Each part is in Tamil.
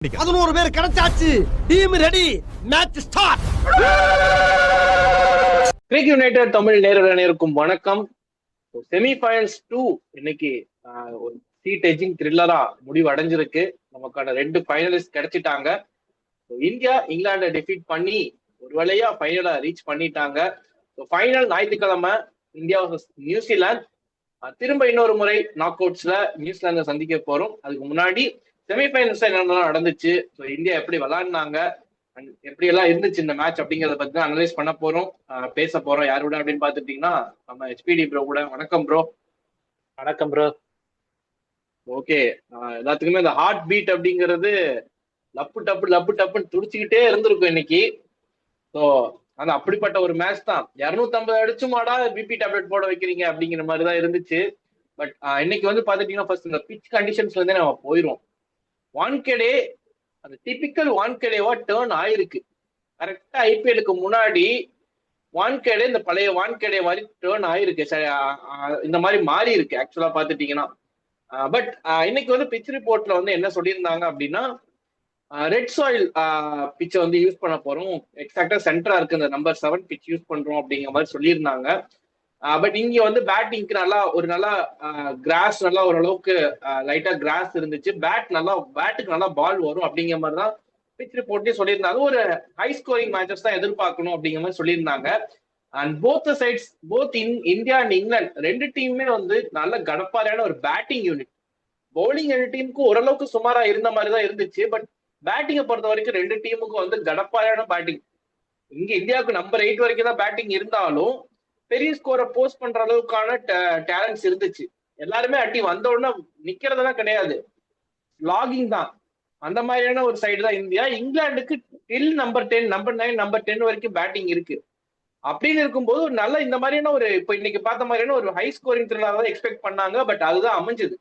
11 பேர் கிடைச்சாச்சு. Team ready. Match start. Cric United Tamil நேரடிக்கும் வணக்கம். செமிஃபைனல்ஸ் 2 இன்னைக்கு ஒரு சீட் எஜிங் த்ரில்லரா முடிவு அடைஞ்சிருக்கு. நமக்கான 2 ஃபைனலிஸ்ட் கிடைச்சிட்டாங்க. இந்தியா இங்கிலாண்டை டிஃபீட் பண்ணி ஒரு வழியா ஃபைனலை ரீச் பண்ணிட்டாங்க. ஃபைனல் ஞாயிற்றுக்கிழமை இந்தியா நியூசிலாந்து. திரும்ப இன்னொரு முறை நாக் அவுட்ஸ்ல நியூசிலாந்தை சந்திக்க போறோம். அதுக்கு முன்னாடி செமிஃபைனல்ஸ் என்னென்னலாம் நடந்துச்சு, இந்தியா எப்படி விளையாடினாங்க, எப்படி எல்லாம் இருந்துச்சு இந்த மேட்ச் அப்படிங்கறத பத்தி தான் அனலைஸ் பண்ண போறோம், பேச போறோம். யாரோட அப்படின்னு பாத்துட்டீங்கன்னா நம்ம ஹெச்பிடி ப்ரோ கூட. வணக்கம் ப்ரோ. வணக்கம் ப்ரோ. ஓகே, எல்லாத்துக்குமே இந்த ஹார்ட் பீட் அப்படிங்கிறது லப்பு டப்பு லப்பு டப்புன்னு துடிச்சுக்கிட்டே இருந்திருக்கும் இன்னைக்கு. ஸோ அந்த அப்படிப்பட்ட ஒரு மேட்ச் தான். 250 அடிச்சுமாடா பிபி டேப்லெட் போட வைக்கிறீங்க அப்படிங்கிற மாதிரி தான் இருந்துச்சு. பட் இன்னைக்கு வந்து பாத்துட்டீங்கன்னா ஃபர்ஸ்ட் இந்த பிச் கண்டிஷன்ஸ்ல இருந்தே நம்ம போயிடும். வான்கடே அந்த டிபிக்கல் வான்கடேவா டேர்ன் ஆயிருக்கு. கரெக்டா ஐபிஎலுக்கு முன்னாடி வான்கடே இந்த பழைய வான்கடே மாதிரி டேர்ன் ஆயிருக்கு. இந்த மாதிரி மாறி இருக்கு ஆக்சுவலா பாத்துட்டீங்கன்னா. பட் இன்னைக்கு வந்து பிச் ரிப்போர்ட்ல வந்து என்ன சொல்லியிருந்தாங்க அப்படின்னா, ரெட் சாயில் பிச்சை வந்து யூஸ் பண்ண போறோம், எக்ஸாக்டா சென்டரா இருக்கு இந்த நம்பர் 7 பிச் யூஸ் பண்றோம் அப்படிங்கிற மாதிரி சொல்லியிருந்தாங்க. பட் இங்க வந்து பேட்டிங்க்கு ஒரு நல்லா கிராஸ் நல்லா ஓரளவுக்கு லைட்டா கிராஸ் இருந்துச்சு. பேட்டுக்கு நல்லா பால் வரும் அப்படிங்கிற மாதிரி தான் பிச் ரிப்போர்ட்லயே சொல்லியிருந்தாங்க. ஒரு ஹை ஸ்கோரிங் மேட்சஸ் தான் எதிர்பார்க்கணும் அப்படிங்கிற மாதிரி சொல்லியிருந்தாங்க. And both sides, India and England ரெண்டு டீமுமே வந்து நல்ல கடப்பாறையான ஒரு பேட்டிங் யூனிட். பவுலிங் டீமுக்கு ஓரளவுக்கு சுமாரா இருந்த மாதிரி தான் இருந்துச்சு. பட் பேட்டிங்கை பொறுத்த வரைக்கும் ரெண்டு டீமுக்கும் வந்து கடப்பாறையான பேட்டிங். இங்க இந்தியாவுக்கு நம்பர் 8 வரைக்கும் தான் பேட்டிங் இருந்தாலும் பெரிய ஸ்கோரை போஸ்ட் பண்ற அளவுக்கான டேலண்ட்ஸ் இருந்துச்சு. எல்லாருமே அட்டி வந்த உடனே நிக்கிறதெல்லாம் கிடையாது, லாகிங் தான். அந்த மாதிரியான ஒரு சைடு தான் இந்தியா. இங்கிலாந்துக்கு டில் நம்பர் 10, நம்பர் 9, நம்பர் 10 வரைக்கும் பேட்டிங் இருக்கு. அப்படின்னு இருக்கும்போது ஒரு நல்ல இந்த மாதிரியான ஒரு இப்போ இன்னைக்கு பார்த்த மாதிரியான ஒரு ஹை ஸ்கோரிங் த்ரில்லர் தான் எக்ஸ்பெக்ட் பண்ணாங்க. பட் அதுதான் அமைஞ்சது.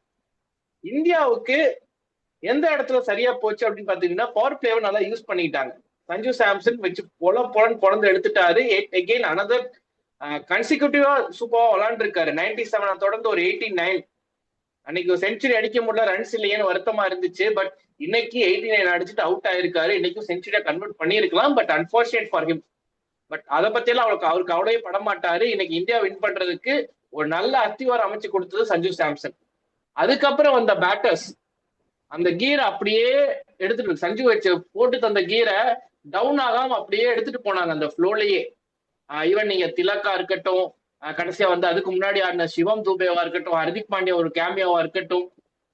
இந்தியாவுக்கு எந்த இடத்துல சரியா போச்சு அப்படின்னு பாத்தீங்கன்னா, பவர் பிளேவை நல்லா யூஸ் பண்ணிட்டாங்க. சஞ்சு சாம்சன் வச்சு பொழந்து எடுத்துட்டாரு. அகெயின் அனதர் கன்சிக்யூட்டிவா சூப்பரா விளையாண்டுருக்காரு. 97 தொடர்ந்து ஒரு 89. அன்னைக்கு ஒரு செஞ்சுரி அடிக்க முடியல, ரன்ஸ் இல்லையேன்னு வருத்தமா இருந்துச்சு. பட் இன்னைக்கு 89 அடிச்சுட்டு அவுட் ஆயிருக்காரு. இன்னைக்கும் செஞ்சுரியா கன்வெர்ட் பண்ணிருக்கலாம். But unfortunate for him. But அதை பத்தி எல்லாம் அவருக்கு அவ்வளவே படமாட்டாரு. இன்னைக்கு இந்தியா வின் பண்றதுக்கு ஒரு நல்ல அத்திவாரம் அமைச்சு கொடுத்தது சஞ்சு சாம்சன். அதுக்கப்புறம் வந்த பேட்டர்ஸ் அந்த கீரை அப்படியே எடுத்துட்டு, சஞ்சு வச்சு போட்டு தந்த கீரை டவுன் ஆகாம அப்படியே எடுத்துட்டு போனாங்க அந்த ஃப்ளோலயே. ஈவன் நீங்க திலக்கா இருக்கட்டும், கடைசியா வந்து அதுக்கு முன்னாடி ஆடின சிவம் தூபேவா இருக்கட்டும், ஹர்திக் பாண்டியா ஒரு கேமியாவா இருக்கட்டும்,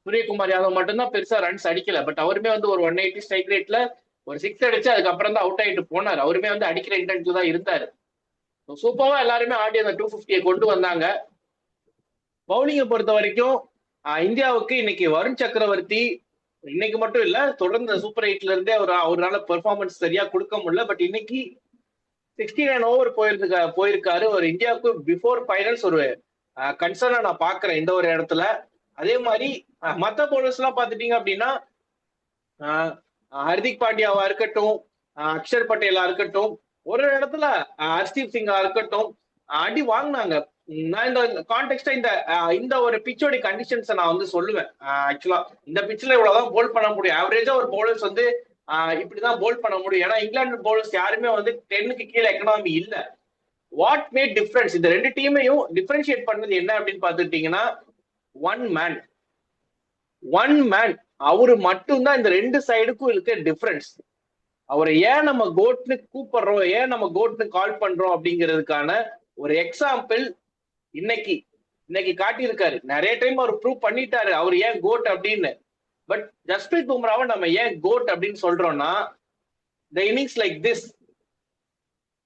சூரியகுமார் யாதவ் மட்டும்தான் பெருசா ரன்ஸ் அடிக்கல. பட் அவருமே வந்து ஒரு 180 ஸ்ட்ரைக் ரேட்ல ஒரு 6 அடிச்சு அதுக்கப்புறம் தான் அவுட் ஆயிட்டு போனார். அவருமே வந்து அடிக்கிற இன்டென்ட்ல தான் இருந்தாரு. சூப்பரா எல்லாருமே ஆடி அந்த 250 கொண்டு வந்தாங்க. பவுலிங்கை பொறுத்த வரைக்கும் இந்தியாவுக்கு இன்னைக்கு வருண் சக்கரவர்த்தி இன்னைக்கு மட்டும் இல்ல, தொடர்ந்து சூப்பர் 8ல இருந்தே ஒரு நாள் பெர்ஃபார்மன்ஸ் சரியா கொடுக்க முடியல. பட் இன்னைக்கு 69 ஓவர் போயிருக்காரு. ஒரு இந்தியாவுக்கு பிஃபோர் ஃபைனல்ஸ் ஒரு கன்சர்னா நான் பாக்குறேன் இந்த ஒரு இடத்துல. அதே மாதிரி மத்த பவுலர்ஸ் எல்லாம் பாத்துட்டீங்க அப்படின்னா, ஹர்திக் பாண்டியாவா இருக்கட்டும், அக்ஷர் பட்டேலா இருக்கட்டும், ஒரு இடத்துல ஹர்ஷ்தீப் சிங்கா இருக்கட்டும் அடி வாங்கினாங்க. நான் இந்த கான்டெக்ஸ்டா இந்த ஒரு பிச்சோட கண்டிஷன்ஸை நான் வந்து சொல்லுவேன். ஆக்சுவலா இந்த பிச்சில் இவ்வளவுதான் போல் பண்ண முடியும். ஆவரேஜா ஒரு பவுலர்ஸ் வந்து இப்படிதான் போல் பண்ண முடியும். ஏன்னா இங்கிலாந்து பவுலர்ஸ் யாருமே வந்து 10க்கு கீழே எக்கனாமி இல்ல. வாட் மேட் டிஃபரன்ஸ், இந்த ரெண்டு டீமையும் டிஃபரன்ஷியேட் பண்ணது என்ன அப்படின்னு பாத்துட்டீங்கன்னா, ஒன் மேன் அவரு மட்டும்தான் இந்த ரெண்டு சைடுக்கும் இருக்க டிஃபரன்ஸ். அவரை ஏன் நம்ம கோட்னு கூப்பிடுறோம், ஏன் நம்ம கோட்னு கால் பண்றோம் அப்படிங்கிறதுக்கான ஒரு எக்ஸாம்பிள் இன்னைக்கு காட்டியிருக்காரு. நிறைய டைம் அவர் ப்ரூவ் பண்ணிட்டாரு அவர் ஏன் கோட் அப்படின்னு. பட் ஜஸ்பிரீத் பும்ராவை நம்ம ஏன் கோட் அப்படின்னு சொல்றோம்னா, த இன்னிங்ஸ் லைக் திஸ்,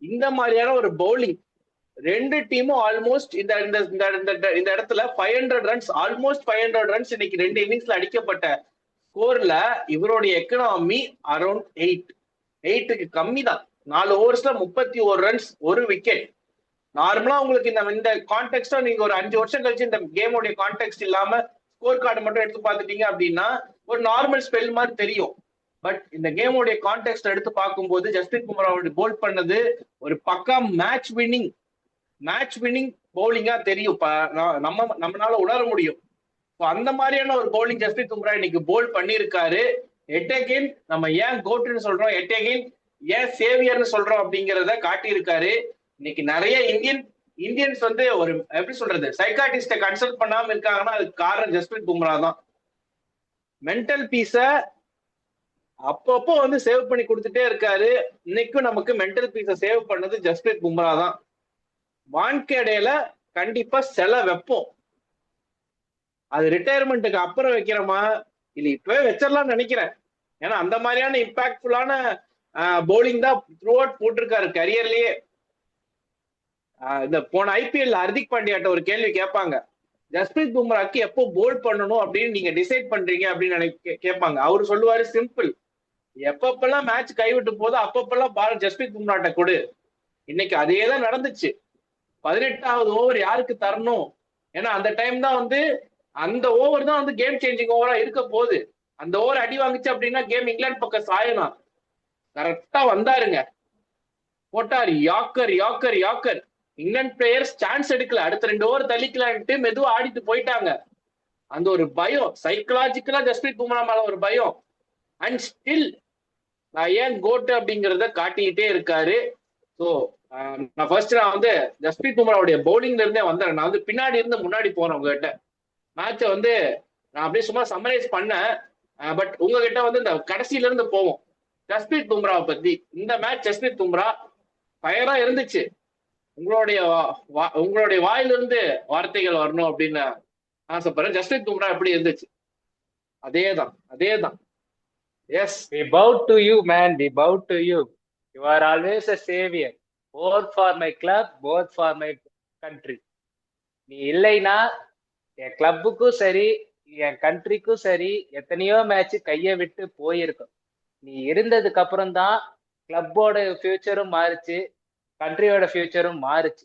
இந்த மாதிரியான ஒரு பவுலிங் ரெண்டு டீமும் ஆல்மோஸ்ட் இந்த இடத்துல 500 ரன்ஸ், ஆல்மோஸ்ட் 500 ரன்ஸ் இன்னைக்கு ரெண்டு இன்னிங்ஸ்ல அடிக்கப்பட்ட ஸ்கோர்ல இவருடைய எக்கனாமி அரௌண்ட் 8க்கு கம்மி தான். 4 ஓவர்ஸ்ல 31 ரன்ஸ், ஒரு விக்கெட். நார்மலா உங்களுக்கு இந்த கான்டெக்ஸ்டா நீங்க ஒரு 5 வருஷம் கழிச்சு இந்த கேமோடைய கான்டெக்ட் இல்லாம ஸ்கோர் கார்டு மட்டும் எடுத்து பாத்துட்டீங்க அப்படின்னா ஒரு நார்மல் ஸ்பெல் மாதிரி தெரியும். பட் இந்த கேமோடைய கான்டெக்ட் எடுத்து பார்க்கும்போது ஜஸ்பிரீத் பும்ராவோட போல் பண்ணது ஒரு பக்கா மேட்ச் வின்னிங் பவுலிங்கா தெரியும். நம்மளால உணர முடியும். அந்த மாதிரியான ஒரு பவுலிங் ஜஸ்பிரீத் பும்ரா இன்னைக்கு போல் பண்ணியிருக்காரு. எட்டேகின் நம்ம ஏன் கோட்டுன்னு சொல்றோம், எட்டேகின் ஏன் சேவியர்னு சொல்றோம் அப்படிங்கிறத காட்டியிருக்காரு. இன்னைக்கு நிறைய இந்தியன்ஸ் வந்து ஒரு எப்படி சொல்றது சைக்காட்டிஸ்ட கன்சல்ட் பண்ணாம இருக்காங்கன்னா அதுக்கு காரணம் ஜஸ்பிரீத் பும்ரா தான். மென்டல் பீஸ அப்பப்போ வந்து சேவ் பண்ணி கொடுத்துட்டே இருக்காரு. இன்னைக்கும் நமக்கு மென்டல் பீஸ சேவ் பண்ணது ஜஸ்பிரீத் பும்ரா தான். வான்கேடையில கண்டிப்பா செல வைப்போம். அது ரிட்டையர்மெண்ட்டுக்கு அப்புறம் வைக்கிறோமா இல்ல இப்பவே வச்சிடலாம்னு நினைக்கிறேன். ஏன்னா அந்த மாதிரியான இம்பாக்ட்ஃபுல்லான போலிங் தான் த்ரூ அவுட் போட்டிருக்காரு கரியர்லயே. இந்த போன ஐபிஎல் ஹர்திக் பாண்டியாட்ட ஒரு கேள்வி கேட்பாங்க, ஜஸ்பிரீத் பும்ராக்கு எப்போ போல்ட் பண்ணணும் அப்படின்னு நீங்க டிசைட் பண்றீங்க அப்படின்னு கேட்பாங்க. அவரு சொல்லுவாரு சிம்பிள், எப்பப்பெல்லாம் மேட்ச் கைவிட்டு போதோ அப்பப்பெல்லாம் பால் ஜஸ்பிரீத் பும்ராட்ட கொடு. இன்னைக்கு அதே தான் நடந்துச்சு. 18வது ஓவர் யாருக்கு தரணும், ஏன்னா அந்த டைம் தான் வந்து அந்த ஓவர் தான் வந்து கேம் சேஞ்சிங் ஓவரா இருக்க போகுது. அந்த ஓவர் அடி வாங்குச்சு அப்படின்னா கேம் இங்கிலாந்து பக்கம் சாயலாம். கரெக்டா வந்தாருங்க, போட்டார் yorker yorker yorker. England players chance எடுக்கல, அடுத்த 2 ஓவர் தள்ளிக்கலான்ட்டு மெதுவா ஆடிட்டு போயிட்டாங்க. அந்த ஒரு பயம் சைக்கலாஜிக்கலா ஜஸ்பிரீத் பும்ரா மேல ஒரு பயம். அண்ட் ஸ்டில் நான் ஏன் கோட்டு அப்படிங்கிறத காட்டிக்கிட்டே இருக்காரு. ஸோ நான் வந்து ஜஸ்பிரீத் பும்ராவுடைய பவுலிங்ல இருந்தே வந்தேன். நான் வந்து பின்னாடி இருந்து முன்னாடி போறேன் உங்ககிட்ட. மேட்சை வந்து நான் அப்படியே சும்மா சம்மரைஸ் பண்ணேன். பட் உங்ககிட்ட வந்து இந்த கடைசியில இருந்து போவோம். ஜஸ்பிரீத் பும்ராவை பத்தி இந்த மேட்ச் ஜஸ்பிரீத் பும்ரா ஃபயரா இருந்துச்சு. உங்களுடைய வாயிலிருந்து வார்த்தைகள் வரணும் அப்படின்னு ஆசைப்படுறேன். ஜஸ்பிரீத் பும்ரா எப்படி இருந்துச்சு? அதேதான். Yes. We bow to you, man. We bow to you. You are always a savior. Both for my club, both for my country. நீ இல்லைன்னா என் கிளப்புக்கும் சரி என் கண்ட்ரிக்கும் சரி எத்தனையோ மேட்ச் கையை விட்டு போயிருக்கும். நீ இருந்ததுக்கு அப்புறம் தான் கிளப்போட ஃபியூச்சரும் மாறுச்சு, கண்ட்ரியோட ஃபியூச்சரும் மாறுச்சு.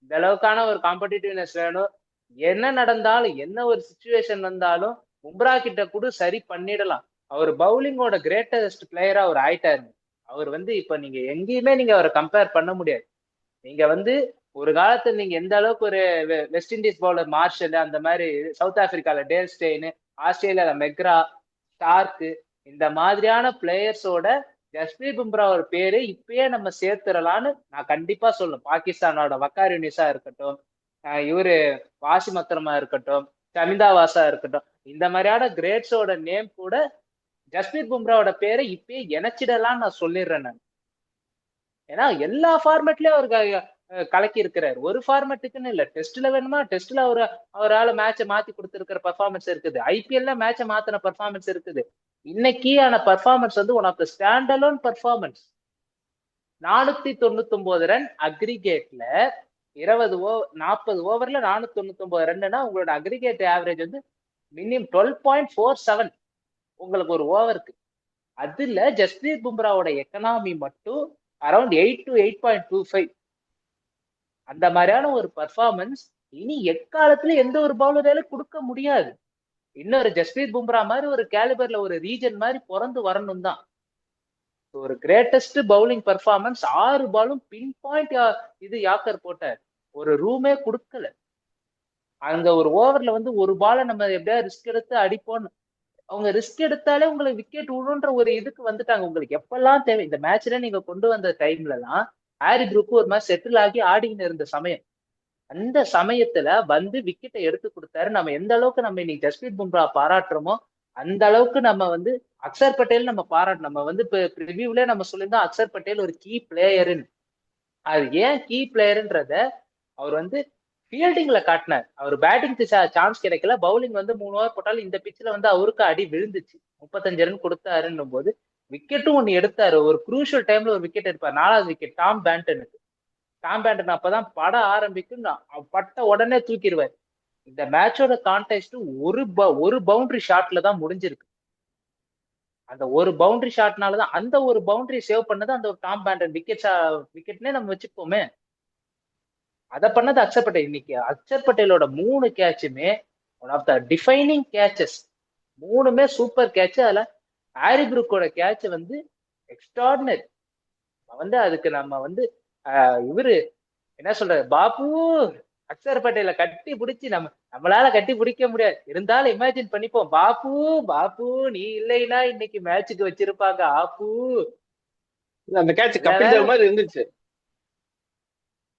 இந்த அளவுக்கான ஒரு காம்படிட்டிவ்னஸ் வேணும். என்ன நடந்தாலும் என்ன ஒரு சுச்சுவேஷன் வந்தாலும் பும்ரா கிட்ட கூட சரி பண்ணிடலாம். அவர் பவுலிங்கோட கிரேட்டஸ்ட் பிளேயரா அவர் ஆயிட்டாருங்க. அவர் வந்து இப்ப நீங்க எங்கேயுமே நீங்க அவரை கம்பேர் பண்ண முடியாது. நீங்க வந்து ஒரு காலத்துல நீங்க எந்த அளவுக்கு ஒரு வெஸ்ட் இண்டீஸ் பவுலர் மார்ஷல், அந்த மாதிரி சவுத் ஆப்பிரிக்கால டேல் ஸ்டெயின், ஆஸ்திரேலியால மெக்ரா, ஸ்டார்க்கு, இந்த மாதிரியான பிளேயர்ஸோட ஜஸ்பிரீத் பும்ரா ஒரு பேரு இப்பயே நம்ம சேர்த்துடலான்னு நான் கண்டிப்பா சொல்லுவேன். பாகிஸ்தானோட வக்கார் யூனிஸா இருக்கட்டும், இவரு வாசிம் அக்ரமா இருக்கட்டும், ஷமிந்தா வாசா இருக்கட்டும், இந்த மாதிரியான கிரேட்ஸோட நேம் கூட ஜஸ்பிரீத் பும்ராவோட பேரை இப்பயே இணைச்சிடலாம் நான் சொல்லிடுறேன் நான். ஏன்னா எல்லா ஃபார்மேட்லயும் அவர் கலக்கி இருக்கிறார். ஒரு ஃபார்மேட்டுக்குன்னு இல்ல, டெஸ்ட்ல வேணுமா டெஸ்ட்ல அவரால் மேட்சை மாத்தி கொடுத்துருக்கிற பர்ஃபார்மன்ஸ் இருக்குது, ஐபிஎல்ல மேட்சை மாத்தின பர்ஃபார்மன்ஸ் இருக்குது. இன்னைக்கான பர்ஃபார்மன்ஸ் வந்து one of the standalone performance. 499 run அக்ரிகேட்ல 40 ஓவர்ல 499 ரன்னா உங்களோட அக்ரிகேட் ஆவரேஜ் வந்து மினிமம் 12.47 உங்களுக்கு ஒரு ஓவருக்கு. அதுல ஜஸ்பிரீத் பும்ராவோட எக்கனாமி மட்டும் அரௌண்ட் 8 to 8.25. அந்த மாதிரியான ஒரு பர்ஃபார்மன்ஸ் இனி எக்காலத்துல எந்த ஒரு பவுலரால கொடுக்க முடியாது. இன்னொரு ஜஸ்பிரீத் பும்ரா மாதிரி ஒரு கேலிபர்ல ஒரு ரீஜன் மாதிரி பிறந்து வரணும் தான். ஒரு கிரேட்டஸ்ட் பவுலிங் பர்ஃபார்மன்ஸ். 6 பாலும் பின் பாயிண்ட் இது யாக்கர் போட்டார், ஒரு ரூமே கொடுக்கல. அங்க ஒரு ஓவர்ல வந்து ஒரு பாலை நம்ம எப்படியா ரிஸ்க் எடுத்து அடிப்போம். அவங்க ரிஸ்க் எடுத்தாலே உங்களுக்கு விக்கெட் விடுன்ற ஒரு இதுக்கு வந்துட்டாங்க. உங்களுக்கு எப்பெல்லாம் தேவை இந்த மேட்ச்ல நீங்க கொண்டு வந்த டைம்ல எல்லாம் ஹாரி ப்ரூக் ஒரு மாதிரி செட்டில் ஆகி ஆடின்னு இருந்த சமயம், அந்த சமயத்துல வந்து விக்கெட்டை எடுத்து கொடுத்தாரு. நம்ம எந்த அளவுக்கு நம்ம இன்னைக்கு ஜஸ்பிரீத் பும்ரா பாராட்டுறோமோ அந்த அளவுக்கு நம்ம வந்து அக்சர் பட்டேல் நம்ம பாராட்டணும். நம்ம வந்து இப்போ ரிவ்யூல நம்ம சொல்லியிருந்தோம் அக்சர் பட்டேல் ஒரு கீ பிளேயருன்னு. அது ஏன் கீ பிளேயருன்றத அவர் வந்து ஃபீல்டிங்ல காட்டினார். அவர் பேட்டிங்க்கு சான்ஸ் கிடைக்கல, பவுலிங் வந்து 3 ஓவர் போட்டாலும் இந்த பிச்சில் வந்து அவருக்கு அடி விழுந்துச்சு. 35 ரன் கொடுத்தாருன்னும் போது விக்கெட்டும் ஒன்று எடுத்தாரு. ஒரு குரூஷியல் டைம்ல ஒரு விக்கெட் எடுப்பார், 4வது விக்கெட் டாம் பேண்டனுக்கு. டாம் பேண்டன் அப்பதான் பட ஆரம்பிக்கும், பட்ட உடனே தூக்கிடுவார். இந்த மேட்சோட கான்டெஸ்ட் ஒரு பவுண்டரி ஷாட்ல தான் முடிஞ்சிருக்கு. அந்த ஒரு பவுண்டரி ஷாட்னாலதான் அந்த ஒரு பவுண்டரி சேவ் பண்ணது அந்த ஒரு டாம் பேண்டன் விக்கெட்னே நம்ம வச்சுப்போமே. அதை பண்ணது அக்சர் பட்டேல். இன்னைக்கு அக்சர் பட்டேலோட 3 கேட்சுமே one of the defining catches. 3மே சூப்பர் கேட்ச். அதுல ஹாரி ப்ரூக்கோட கேட்ச் வந்து எக்ஸ்ட்ராடினரி. வந்து அதுக்கு நம்ம வந்து இவரு என்ன சொல்றாரு, பாபு அக்ஷர் பட்டேல கட்டி பிடிச்சி நம்மளால கட்டி பிடிக்க முடியாது. இருந்தாலும் இமேஜின் பண்ணிப்போம், பாப்பு பாப்பு நீ இல்லைன்னா இன்னைக்கு மேட்சுக்கு வச்சிருப்பாங்க ஆப்பு. அந்த கேட்ச் நல்ல கபில் வேலை தேவ் மாதிரி இருந்துச்சு.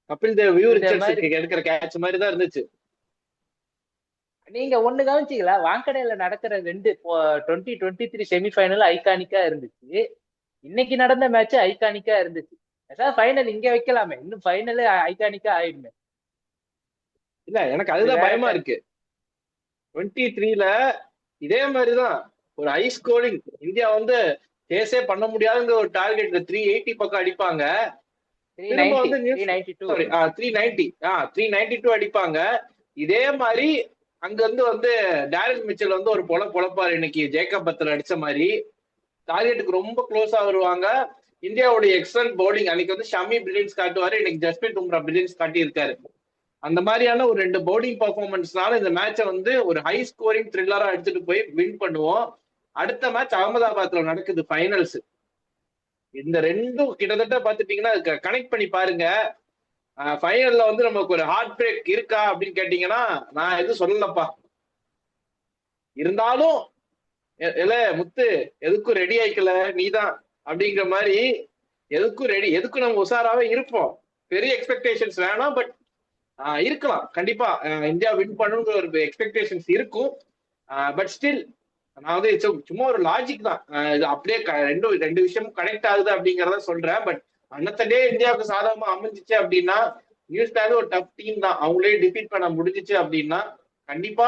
கபில் தேவ் வியூ இந்த மாதிரி. ரிச்சர்ட்ஸுக்கு எடுக்கிற கேட்ச் மாதிரி தான் இருந்துச்சு. நீங்க ஒண்ணு கவனிச்சீங்களா, வாங்கடையில நடக்கிற 2023 செமிஃபைனல் ஐகானிக்கா இருந்துச்சு. இன்னைக்கு நடந்த மேட்ச் ஐகானிக்கா இருந்துச்சு. ஏதாவது ஃபைனல் இங்க வைக்கலாமே, இன்னும் ஃபைனல் ஐகானிக்கா ஆயிடுமே. இல்ல எனக்கு இது அதுதான் வேற பயமா இருக்கு. 23ல இதே மாதிரிதான் ஒரு ஹை ஸ்கோரிங் இந்தியா வந்து சேஸே பண்ண முடியாதுங்கிற ஒரு டார்கெட் 380 பக்கம் அடிப்பாங்க. திரும்ப வந்து 392 392 அடிப்பாங்க. இதே மாதிரி அங்க வந்து டேரல் மிச்சல் வந்து ஒரு பொழப்பாரு இன்னைக்கு ஜேக்கப் பத்தல் அடிச்ச மாதிரி. டார்கெட்டுக்கு ரொம்ப க்ளோஸா வருவாங்க. இந்தியாவுடைய எக்ஸலன்ட் பவுலிங் அன்னைக்கு வந்து ஷமி பிரில்லியன்ஸ் காட்டுவாரு, இன்னைக்கு ஜஸ்பிரீத் பும்ரா பிரில்லியன்ஸ் காட்டி இருக்காரு. அந்த மாதிரியான ஒரு 2 பவுலிங் பர்ஃபார்மன்ஸ்னால இந்த மேட்சை வந்து ஒரு ஹை ஸ்கோரிங் த்ரில்லரா எடுத்துட்டு போய் வின் பண்ணுவோம். அடுத்த மேட்ச் அகமதாபாத்ல நடக்குது ஃபைனல்ஸ். இந்த ரெண்டும் கிட்டத்தட்ட பாத்துட்டீங்கன்னா கனெக்ட் பண்ணி பாருங்க. ஃபைனல்ல வந்து நமக்கு ஒரு ஹார்ட் பிரேக் இருக்கா அப்படின்னு கேட்டீங்கன்னா நான் எதுவும் சொல்லலப்பா. இருந்தாலும் முத்து எதுக்கும் ரெடி ஆயிக்கல நீதான் அப்படிங்கிற மாதிரி, எதுக்கும் நம்ம உஷாராவே இருப்போம். பெரிய எக்ஸ்பெக்டேஷன்ஸ் வேணாம், பட் இருக்கலாம். கண்டிப்பா இந்தியா வின் பண்ணுங்கிற ஒரு எக்ஸ்பெக்டேஷன்ஸ் இருக்கும். பட் ஸ்டில் நான் வந்து சும்மா ஒரு லாஜிக் தான், இது அப்படியே ரெண்டு விஷயமும் கனெக்ட் ஆகுது அப்படிங்கறத சொல்றேன். பட் அன்னத்தடே இந்தியாவுக்கு சாதகமா அமைஞ்சிச்சு அப்படின்னா, நியூசிலாந்து ஒரு டஃப் டீம் தான், அவங்களே டிஃபீட் பண்ண முடிஞ்சிச்சு அப்படின்னா கண்டிப்பா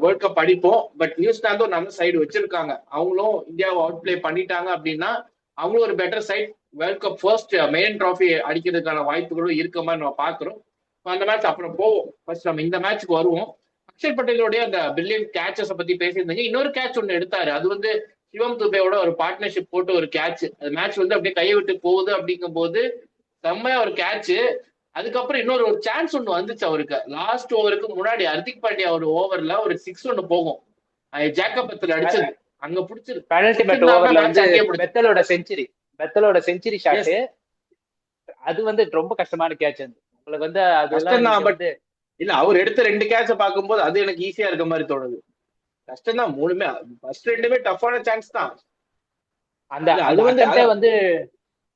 வேர்ல்ட் கப் அடிப்போம். பட் நியூசிலாந்து ஒரு நல்ல சைடு வச்சிருக்காங்க, அவங்களும் இந்தியாவை அவுட் பிளே பண்ணிட்டாங்க அப்படின்னா அவங்களும் ஒரு better side. World cup first main trophy அடிக்கிறதுக்கான வாய்ப்புகளும் இருக்க மாதிரி நம்ம பாக்குறோம். அந்த மேட்ச் அப்புறம் போவோம். ஃபர்ஸ்ட் நம்ம இந்த மேட்சுக்கு வருவோம். அக்ஷர் பட்டேலோடைய அந்த பிரில்லியன்ட் கேட்சஸ பத்தி பேசியிருந்தீங்க. இன்னொரு கேட்ச் ஒன்னு எடுத்தாரு, அது வந்து சிவம் துபேவோட ஒரு பார்ட்னர்ஷிப் போட்டு ஒரு கேட்ச். அது மேட்ச் வந்து அப்படியே கையை விட்டு போகுது அப்படிங்கும் போது செம்மையா ஒரு கேட்ச். அதுக்கப்புறம் இன்னொரு ஒரு சான்ஸ் ஒண்ணு வந்துச்சு அவருக்கு. லாஸ்ட் ஓவருக்கு முன்னாடி ஹர்திக் பாண்டியா ஒரு ஓவர்ல ஒரு 6 ஒண்ணு போகும், ஜேக்கப் பத்தல் அடிச்சது அங்க பிடிச்சிருக்கு. பெனல்டி ஓவர்ல வந்து பெத்தலோட செஞ்சுரி ஷாட். அது வந்து ரொம்ப கஷ்டமான கேட்ச். உங்களுக்கு வந்து அதெல்லாம் பட் இல்ல, அவர் எடுத்த 2 கேட்ச பார்க்கும்போது அது எனக்கு ஈஸியா இருக்க மாதிரி தோணுது. கஷ்டம் தான் மூணுமே, ஃபர்ஸ்ட் ரெண்டுமே டஃப்பான சான்ஸ் தான். அது வந்து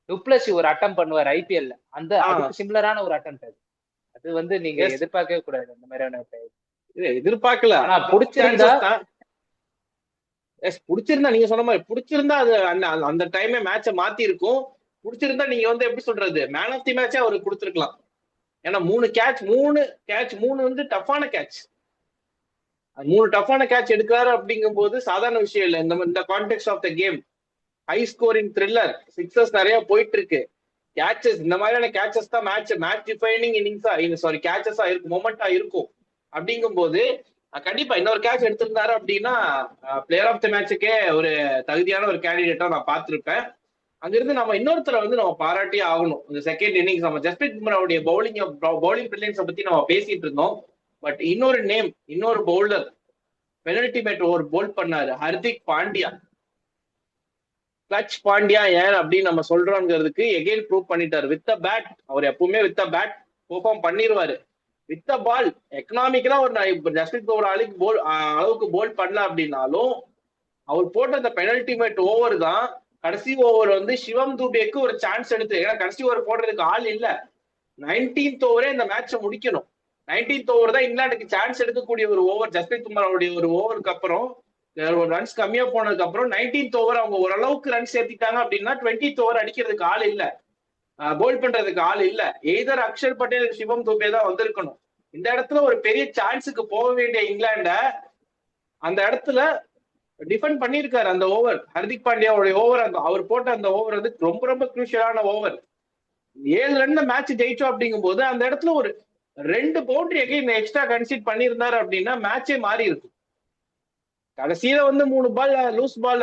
டுப்ளசி ஒரு அட்டம் பண்ணுவார் ஐபிஎல்ல, அந்த அதுக்கு சிமிலரான ஒரு அட்டம். அது வந்து நீங்க எதிர்பார்க்கவே கூடாது அந்த மாதிரியான. எதிர்பார்க்கல, ஆனா பிடிச்சிருந்தா நீங்க சொன்ன மாதிரி பிடிச்சிருந்தா அது அந்த டைமே மேட்சை மாத்தி இருக்கும். பிடிச்சிருந்தா நீங்க வந்து எப்படி சொல்றது, மேன் ஆஃப் தி மேட்சே அவருக்கு கொடுத்துருக்கலாம். ஏன்னா 3 கேட்ச் வந்து டஃப்பான கேட்ச். 3 டஃப்பான கேட்ச் எடுக்கிறாரு அப்படிங்கும் போது சாதாரண விஷயம் இல்லை. இந்த context of the game high scoring thriller, sixes நிறைய போயிட்டு இருக்கு. கேட்சஸ், இந்த மாதிரியான கேட்சஸ் தான் மேட்ச் டிஃபைனிங் இன்னிங்ஸா கேட்சஸா இருக்கும், மொமெண்டா இருக்கும். அப்படிங்கும் போது கண்டிப்பா இன்னொரு கேட்ச் எடுத்திருந்தாரு அப்படின்னா பிளேயர் ஆஃப் த மேட்சுக்கே ஒரு தகுதியான ஒரு கேண்டிடேட்டா நான் பார்த்திருப்பேன். அங்கிருந்து நம்ம இன்னொருத்தரை வந்து நம்ம பாராட்டியே ஆகணும். இந்த செகண்ட் இன்னிங்ஸ் நம்ம ஜஸ்பிரீத் பும்ராவுடைய பவுலிங் பிரில்லியன்ஸை பத்தி நம்ம பேசிட்டு இருந்தோம். பட் இன்னொரு bowler penultimate over bowl பண்ணாரு, ஹர்திக் பாண்டியா. கிளட்ச் பாண்டியா ஏன் அப்படின்னு நம்ம சொல்றோங்கிறதுக்கு எகெயின் ப்ரூவ் பண்ணிட்டாரு. வித் பேட், அவர் எப்பவுமே வித் பேட் பெர்ஃபார்ம் பண்ணிடுவாரு. வித் பால் எக்கனாமிக்கலா ஒரு ஜஸ்பிரீத் பும்ரா அளவுக்கு போல் பண்ணல அப்படின்னாலும் அவர் போட்ட அந்த பெனல்டி மேட் ஓவர் தான் கடைசி ஓவர் வந்து சிவம் துபேக்கு ஒரு சான்ஸ் எடுத்து, ஏன்னா கடைசி ஓவர் போடுறதுக்கு ஆள் இல்ல. 19th ஓவரே இந்த மேட்சை முடிக்கணும். 19th ஓவர் தான் இங்கிலாந்துக்கு சான்ஸ் எடுக்கக்கூடிய ஒரு ஓவர். ஜஸ்பிரீத் பும்ராவுடைய ஒரு ஓவருக்கு அப்புறம் ஒரு ரன்ஸ் கம்மியா போனதுக்கு அப்புறம் 19th ஓவர் அவங்க ஓரளவுக்கு ரன்ஸ் ஏத்திட்டாங்க அப்படின்னா 20th ஓவர் அடிக்கிறதுக்கு ஆள் இல்ல, போல் பண்றதுக்கு ஆள் இல்ல. எய்தர் அக்ஷர் பட்டேல் சிவம் துபே தான் வந்திருக்கணும். இந்த இடத்துல ஒரு பெரிய சான்ஸுக்கு போக வேண்டிய இங்கிலாண்ட அந்த இடத்துல டிஃபெண்ட் பண்ணிருக்காரு. அந்த ஓவர் ஹர்திக் பாண்டியாவுடைய ஓவர், அவர் போட்ட அந்த ஓவர் வந்து ரொம்ப ரொம்ப குரூஷியலான ஓவர். 7 ரன் மேட்ச் ஜெயிச்சோம் அப்படிங்கும் போது அந்த இடத்துல ஒரு 2 பவுண்டரி அகைன் எக்ஸ்ட்ரா கன்சிட் பண்ணியிருந்தாரு அப்படின்னா மேட்சே மாறி இருக்கும். கடைசியில வந்து 3 பால் லூஸ் பால்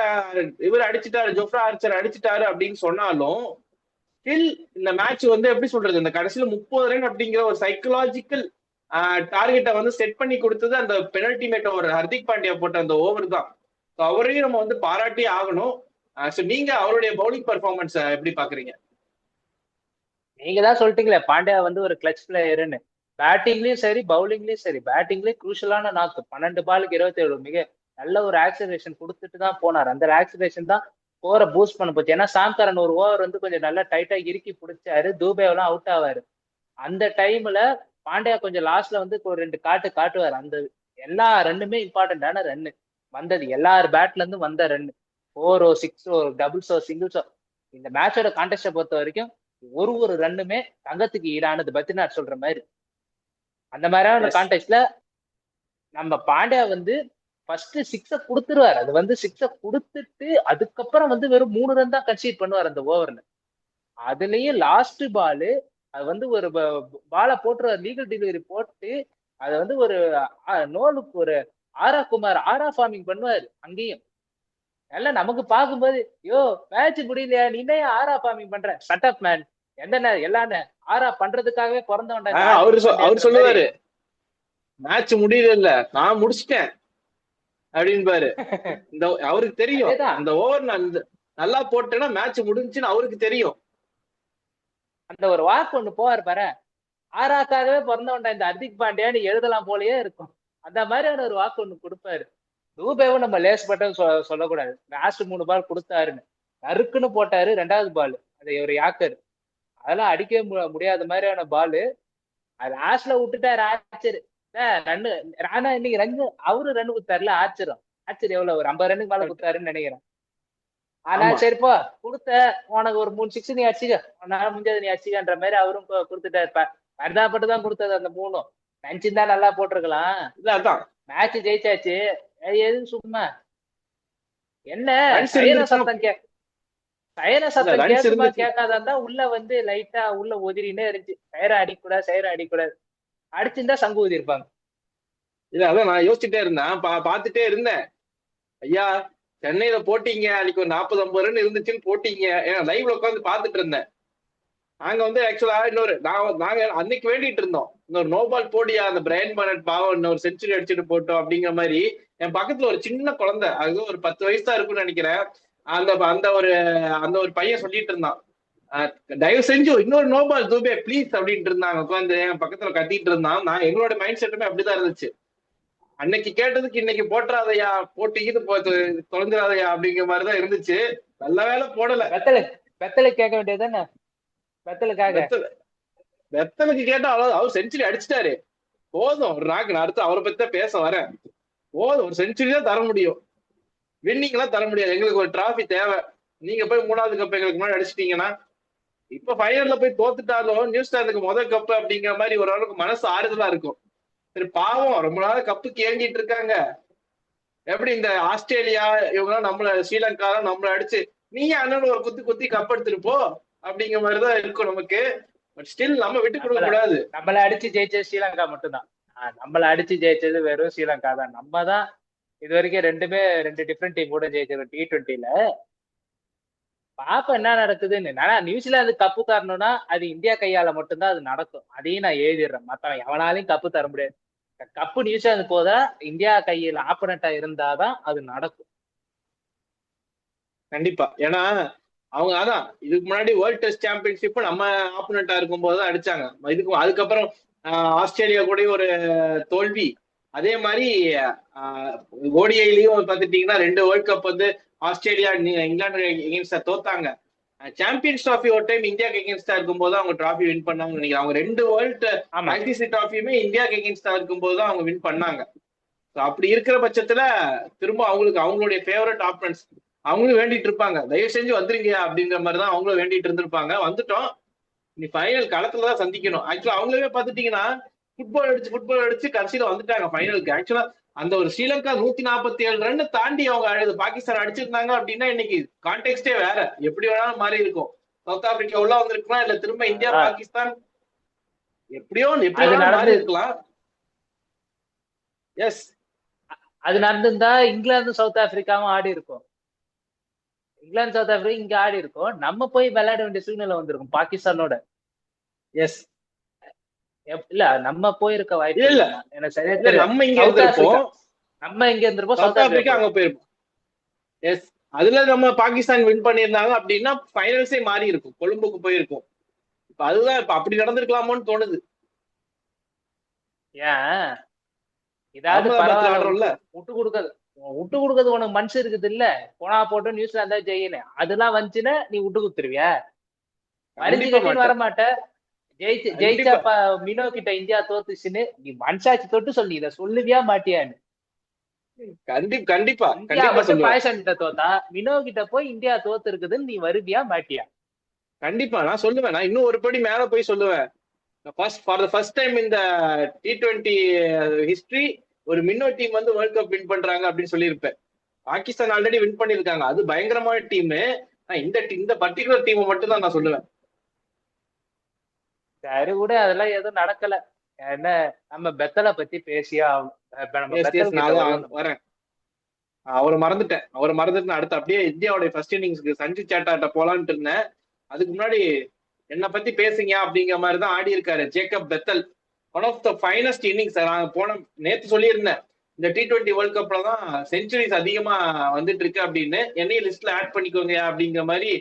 இவர் அடிச்சுட்டாரு, ஜோஃப்ரா ஆர்ச்சர் அடிச்சுட்டாரு அப்படின்னு சொன்னாலும் ஸ்டில் இந்த மேட்ச் வந்து எப்படி சொல்றது, இந்த கடைசியில 30 ரன் அப்படிங்கிற ஒரு சைக்கலாஜிக்கல் டார்கெட்டை வந்து செட் பண்ணி கொடுத்தது அந்த penultimate over Hardik Pandya போட்ட அந்த ஓவர் தான். அவரையும் நம்ம வந்து பாராட்டி ஆகணும். நீங்க அவருடைய பவுலிங் பெர்ஃபார்மன்ஸ் எப்படி பாக்குறீங்க? நீங்க தான் சொல்லிட்டீங்களே பாண்டியா வந்து ஒரு கிளட்ச் பிளேயர்னு. பேட்டிங்லயும் சரி பவுலிங்லயும் சரி. பேட்டிங்லயும் குரூஷலான நாக்கு 12 பாலுக்கு 27 மிக நல்ல ஒரு ஆக்சிலரேஷன் கொடுத்துட்டு தான் போனார். அந்த ஆக்சிலரேஷன் தான் ஸ்கோரை பூஸ்ட் பண்ண போச்சு. ஏன்னா சாம் கரன் ஒரு ஓவர் வந்து கொஞ்சம் நல்லா டைட்டா இறுக்கி பிடிச்சாரு, தூபேவெல்லாம் அவுட் ஆவாரு. அந்த டைம்ல பாண்டியா கொஞ்சம் லாஸ்ட்ல வந்து ஒரு 2 காட்டுவார். அந்த எல்லா ரன்னுமே இம்பார்ட்டன்டான ரன்னு வந்தது, எல்லார் பேட்ல இருந்து வந்த ரன்னு. 4ஓ 6ஓ டபுள்ஸோ சிங்கிள்ஸோ, இந்த மேட்சோட கான்டெஸ்ட பொறுத்த வரைக்கும் ஒரு ரன்னுமே தங்கத்துக்கு ஈடானது, பத்ரிநாத் சொல்ற மாதிரி. அந்த மாதிரியான கான்டெஸ்ட்ல நம்ம பாண்டியா வந்து ஃபர்ஸ்ட் 6 கொடுத்துருவாரு. அது வந்து 6 கொடுத்துட்டு அதுக்கப்புறம் வந்து வெறும் 3 ரன் தான் கன்சீட் பண்ணுவார் அந்த ஓவர்ல. அதுலயும் லாஸ்ட் பாலு அது வந்து ஒரு பாலை போட்டுருவார், லீகல் டெலிவரி போட்டு அதை வந்து ஒரு நோலுக்கு ஒரு ஆரா ஃபார்மிங் பண்ணுவாரு. அங்கேயும் எல்லாம் நமக்கு பார்க்கும்போது, யோ மேட்ச் முடியலையா, நீ என்ன ஆரா ஃபார்மிங் பண்ற, சட்டப் மேன், எந்த எல்லாம் ஆரா பண்றதுக்காகவே பிறந்தவன்டா. அவரு சொல்லுவாரு, மேட்ச் முடியல நான் முடிச்சிட்டேன் அப்படின்பாரு. இந்த அவருக்கு தெரியும் அந்த ஓவர் நான் நல்லா போட்டேன்னா மேட்ச் முடிஞ்சுன்னு அவருக்கு தெரியும். அந்த ஒரு வாக்கு ஒண்ணு போவார் பாரு, ஆராக்காகவே பிறந்தவன்டா இந்த ஹர்திக் பாண்டியான்னு எழுதலாம் போலயே இருக்கும். அந்த மாதிரியான ஒரு வாக்கு ஒண்ணு கொடுப்பாரு. தூபேவும் நம்ம லேஸ் பட்டன் சொல்லக்கூடாது. லாஸ்ட் 3 பால் கொடுத்தாருன்னு நறுக்குன்னு போட்டாரு. 2வது பால் அது ஒரு யாக்கர், அதெல்லாம் அடிக்கவே முடியாத மாதிரியான பாலு. அது லாஸ்ட்ல விட்டுட்டாரு ஆச்சர். ரன்னு ராணா இன்னைக்கு ரன்னு அவரு ரன்னு கொடுத்தாருல ஆச்சரியம். ஆச்சரியம் எவ்வளவு ஒரு 50 ரன்னுக்கு மேல கொடுத்தாருன்னு நினைக்கிறேன். ஆனா சரிப்பா கொடுத்த உனக்கு ஒரு 3 6 நீ அடிச்சுக்க, உன்னால முடிஞ்சது நீ அடிச்சுக்கன்ற மாதிரி அவரும் கொடுத்துட்டாரு. பரிதாபப்பட்டுதான் கொடுத்தது அந்த 3. நினைச்சிருந்தா நல்லா போட்டிருக்கலாம். அதான் மேட்ச் ஜெயிச்சாச்சு, எது சும்மா என்ன சயன சத்தம் கேட்குமா கேட்காதான் தான் உள்ள வந்து லைட்டா உள்ள ஒதிரினே இருந்துச்சு. சைரா அடிக்கூடாது அடிச்சிருந்தா சங்கு ஊதி இருப்பாங்க. இல்ல அதான் நான் யோசிச்சுட்டே இருந்தேன், பாத்துட்டே இருந்தேன். ஐயா சென்னையில போட்டீங்க அன்னைக்கு ஒரு 40-50 ரன் இருந்துச்சுன்னு போட்டீங்க, ஏன்னா லைவ்ல உட்காந்து பாத்துட்டு இருந்தேன். நாங்க வந்து ஆக்சுவலா நாங்க அன்னைக்கு வேண்டிட்டு இருந்தோம், இன்னொரு நோபால் போடியா அந்த பிரையன் பனட் பாவம் இன்னொரு செஞ்சுரி அடிச்சுட்டு போட்டோம் அப்படிங்கிற மாதிரி. என் பக்கத்துல ஒரு சின்ன குழந்தை, அது ஒரு 10 வயசு தான் இருக்குன்னு நினைக்கிறேன், அந்த ஒரு பையன் சொல்லிட்டு இருந்தான், தயவு செஞ்சு இன்னொரு நோபால் தூபே ப்ளீஸ் அப்படின்ட்டு இருந்தாங்க. உட்காந்து என் பக்கத்துல கத்திட்டு இருந்தான். நான் எங்களோட மைண்ட் செட்டுமே அப்படிதான் இருந்துச்சு. அன்னைக்கு கேட்டதுக்கு இன்னைக்கு போட்டுறாதையா, போட்டிக்கிது தொலைஞ்சிடாதையா அப்படிங்கிற மாதிரிதான் இருந்துச்சு. நல்ல வேலை போடல. வெத்தலை கேட்க வேண்டியதுதானே, வெத்தலுக்கு கேட்டா அவர் செஞ்சுரி அடிச்சுட்டாரு, போதும் ஒரு நாக்கு. நான் அடுத்து அவரை பத்தி பேச வரேன். போதும், ஒரு செஞ்சுரி தான் தர முடியும், வின்னிங் எல்லாம் தர முடியாது. எங்களுக்கு ஒரு டிராஃபி தேவை. நீங்க போய் 3வது கப் எங்களுக்கு முன்னாடி அடிச்சிட்டீங்கன்னா, இப்ப ஃபைனல்ல போய் தோத்துட்டாலும் நியூசிலாந்துக்கு முதல் கப்பு அப்படிங்கிற மாதிரி ஓரளவுக்கு மனசு ஆறுதலா இருக்கும். சரி பாவம் ரொம்ப நாள் கப்புக்கு ஏங்கிட்டு இருக்காங்க. எப்படி இந்த ஆஸ்திரேலியா இவங்க நம்மள ஸ்ரீலங்கா நம்மள அடிச்சு நீ அண்ணன் ஒரு குத்தி கப் எடுத்துட்டு போ அப்படிங்கிற மாதிரிதான் இருக்கும் நமக்கு. பட் ஸ்டில் நம்ம விட்டு கொடுக்க கூடாது. நம்மள அடிச்சு ஜெயிச்சது ஸ்ரீலங்கா மட்டும்தான். நம்மள அடிச்சு ஜெயிச்சது வெறும் ஸ்ரீலங்கா தான். நம்ம தான் இது வரைக்கும் 2 டிஃப்ரெண்ட் டீம் கூட ஜெயிச்சிருக்கோம் T20ல. பாப்ப என்ன நடக்குதுன்னு. நியூசிலாந்து கப்பு தரணும்னா அது இந்தியா கையால மட்டும்தான் அது நடக்கும். அதையும் நான் எழுதிடுறேன். மத்தவன் எவனாலையும் கப்பு தர முடியாது. கப்பு நியூசிலாந்து போதா இந்தியா கையில ஆப்பனண்டா இருந்தாதான் அது நடக்கும். கண்டிப்பா. ஏன்னா அவங்க அதான் இதுக்கு முன்னாடி வேர்ல்ட் டெஸ்ட் சாம்பியன்ஷிப் நம்ம ஆப்பனண்டா இருக்கும் போதுதான் அடிச்சாங்க. அதுக்கப்புறம் ஆஸ்திரேலியா கூட ஒரு தோல்வி. அதே மாதிரி ஓடிஐலயும் பாத்துட்டீங்கன்னா 2 வேர்ல்ட் கப் வந்து ஆஸ்திரேலியா இங்கிலாந்து எகென்ஸ்டா தோத்தாங்க. சாம்பியன்ஸ் டிராஃபி ஒரு டைம் இந்தியாவுக்கு எகென்ஸ்டா இருக்கும்போது அவங்க டிராஃபி வின் பண்ணாங்கன்னு நினைக்கிறேன். அவங்க 2 வேர்ல்ட் ஐசிசி டிராஃபியுமே இந்தியாவுக்கு எகென்ஸ்டா இருக்கும்போது தான் அவங்க வின் பண்ணாங்க. அப்படி இருக்கிற பட்சத்துல திரும்ப அவங்களுடைய ஃபேவரட் ஆப்பனன்ஸ் அவங்களும் வேண்டிட்டு இருப்பாங்க, தயவு செஞ்சு வந்துருங்க அப்படிங்கிற மாதிரிதான் அவங்களும் வேண்டிட்டு இருந்திருப்பாங்க. வந்துட்டோம், நீ ஃபைனல் களத்துலதான் சந்திக்கணும். ஆக்சுவலா அவங்களே பாத்துட்டீங்கன்னா ஃபுட்பால் அடிச்சு கடைசியில வந்துட்டாங்க ஃபைனலுக்கு. ஆக்சுவலா அந்த ஒரு ஸ்ரீலங்கா 147 ரன் தாண்டி அவங்க பாகிஸ்தான் அடிச்சிருந்தாங்க அப்படின்னா இன்னைக்கு கான்டெக்ஸ்டே வேற, எப்படி வேணாலும் மாறி இருக்கும். சவுத் ஆப்பிரிக்கா உள்ள வந்திருக்கலாம், இல்ல திரும்ப இந்தியா பாகிஸ்தான் எப்படியோ மாறி இருக்கலாம். எஸ், அது நடந்திருந்தா இங்கிலாந்து சவுத் ஆப்பிரிக்காவும் ஆடி இருக்கும். இங்கிலாந்து சவுத் ஆப்பிரிக்கா இங்க ஆடி இருக்கும். நம்ம போய் விளையாட வேண்டிய சூழ்நிலை வந்திருக்கும் பாகிஸ்தானோட. எஸ், இல்ல நம்ம போயிருக்க வாய்ப்பு இல்ல. எனக்கு சரியா நம்ம இங்க இருந்திருப்போம், சவுத் ஆப்பிரிக்கா அங்க போயிருப்போம். எஸ், அதுல நம்ம பாகிஸ்தான் வின் பண்ணியிருந்தாங்க அப்படின்னா ஃபைனல்ஸே மாறி இருக்கும், கொழும்புக்கு போயிருக்கும். இப்ப அதுதான் இப்ப அப்படி நடந்திருக்கலாமோன்னு தோணுது. ஏன் இதாவது அகமதாபாத்ல பரவாயில்ல, ஆடுறோம்ல. விட்டு கொடுக்கறது உனக்கு மனசு இருக்குது இல்ல, போனா போட்டு நியூசிலாந்து தான் ஜெயிக்கணும் அதெல்லாம் வந்துச்சுன்னா நீ விட்டு கொடுத்துருவியா? வலிஞ்சு கண்டிப்பா கட்டின்னு மாட்டேன். வரமாட்ட. ஜெயிச்சா கண்டிப்பா மினோ கிட்ட இந்தியா தோத்துச்சுன்னு நீ மனசாட்சி தொட்டு சொல்லி இதை சொல்லுவியா மாட்டியான்னு? கண்டிப்பா கண்டிப்பா இந்தியா கண்டிப்பா மட்டும் சொல்லுவேன். பாகிஸ்தான் கிட்ட தோத்தா மினோ கிட்ட போய் இந்தியா தோத்து இருக்குதுன்னு நீ வருவியா மாட்டியா? கண்டிப்பா நான் சொல்லுவேன். நான் இன்னும் ஒரு படி மேல போய் சொல்லுவேன். ஃபார் த ஃபர்ஸ்ட் டைம் இந்த T20 ஹிஸ்டரி ஒரு மின்னோ டீம் வந்து வேர்ல்ட் கப் வின் பண்றாங்க அப்படின்னு சொல்லியிருப்பேன். பாகிஸ்தான் ஆல்ரெடி வின் பண்ணிருக்காங்க, அது பயங்கரமான டீம். இந்த பர்டிகுலர் டீமை மட்டும் தான் நான் சொல்லுவேன். சரி கூட அதெல்லாம் எதுவும் நடக்கல. என்ன, நம்ம பெத்தலை பத்தி பேசியா ஆகணும். இப்ப நம்ம எஸ் எஸ் பெத்தல் கிட்ட நான் வருவோம். வரேன். அவரை மறந்துட்டு அடுத்து அப்படியே இந்தியாவுடைய ஃபர்ஸ்ட் இன்னிங்ஸ்க்கு சஞ்சு சேட்டாட்ட போலான்ட்டு இருந்தேன். அதுக்கு முன்னாடி என்னை பத்தி பேசுங்க அப்படிங்கிற மாதிரி தான் ஆடி இருக்காரு Jacob Bethell. One of the finest innings. நான் நேத்து சொல்லியிருந்தேன், இந்த T20 வேர்ல்ட் கப்ல தான் செஞ்சுரிஸ் அதிகமா வந்துட்டு இருக்கு அப்படின்னு, என்னையும் லிஸ்ட்ல ஆட் பண்ணிக்கோங்க அப்படிங்கிற மாதிரி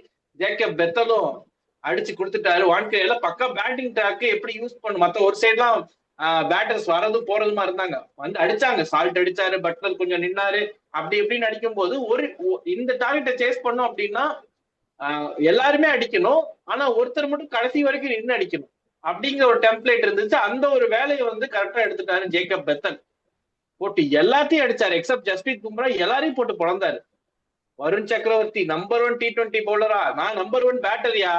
ஜேக்கப் பெத்தலும் அடிச்சு கொடுத்துட்டாரு. வான்கேல பக்கா பேட்டிங் ட்ராக்கு எப்படி யூஸ் பண்ணும். மத்த ஒரு சைட்லாம் பேட்டர்ஸ் வரதும் போறதுமா இருந்தாங்க, வந்து அடிச்சாங்க. சால்ட் அடிச்சாரு, பட்லர் கொஞ்சம் நின்னாரு, அப்படி இப்படின்னு அடிக்கும் போது இந்த டார்கெட்டை சேஸ் பண்ணோம் அப்படின்னா எல்லாருமே அடிக்கணும், ஆனா ஒருத்தர் மட்டும் கடைசி வரைக்கும் நின்று அடிக்கணும் அப்படிங்கிற ஒரு டெம்ப்ளேட் இருந்துச்சு. அந்த ஒரு வேலையை வந்து கரெக்டா எடுத்துட்டாரு ஜேக்கப் பெத்தல். போட்டு எல்லாத்தையும் அடிச்சாரு எக்ஸப்ட் ஜஸ்பிரீத் பும்ரா, எல்லாரையும் போட்டு பொழந்தாரு. வருண் சக்கரவர்த்தி நம்பர் 1 T20 பவுலரா, நான் நம்பர் 1 பேட்டரியா,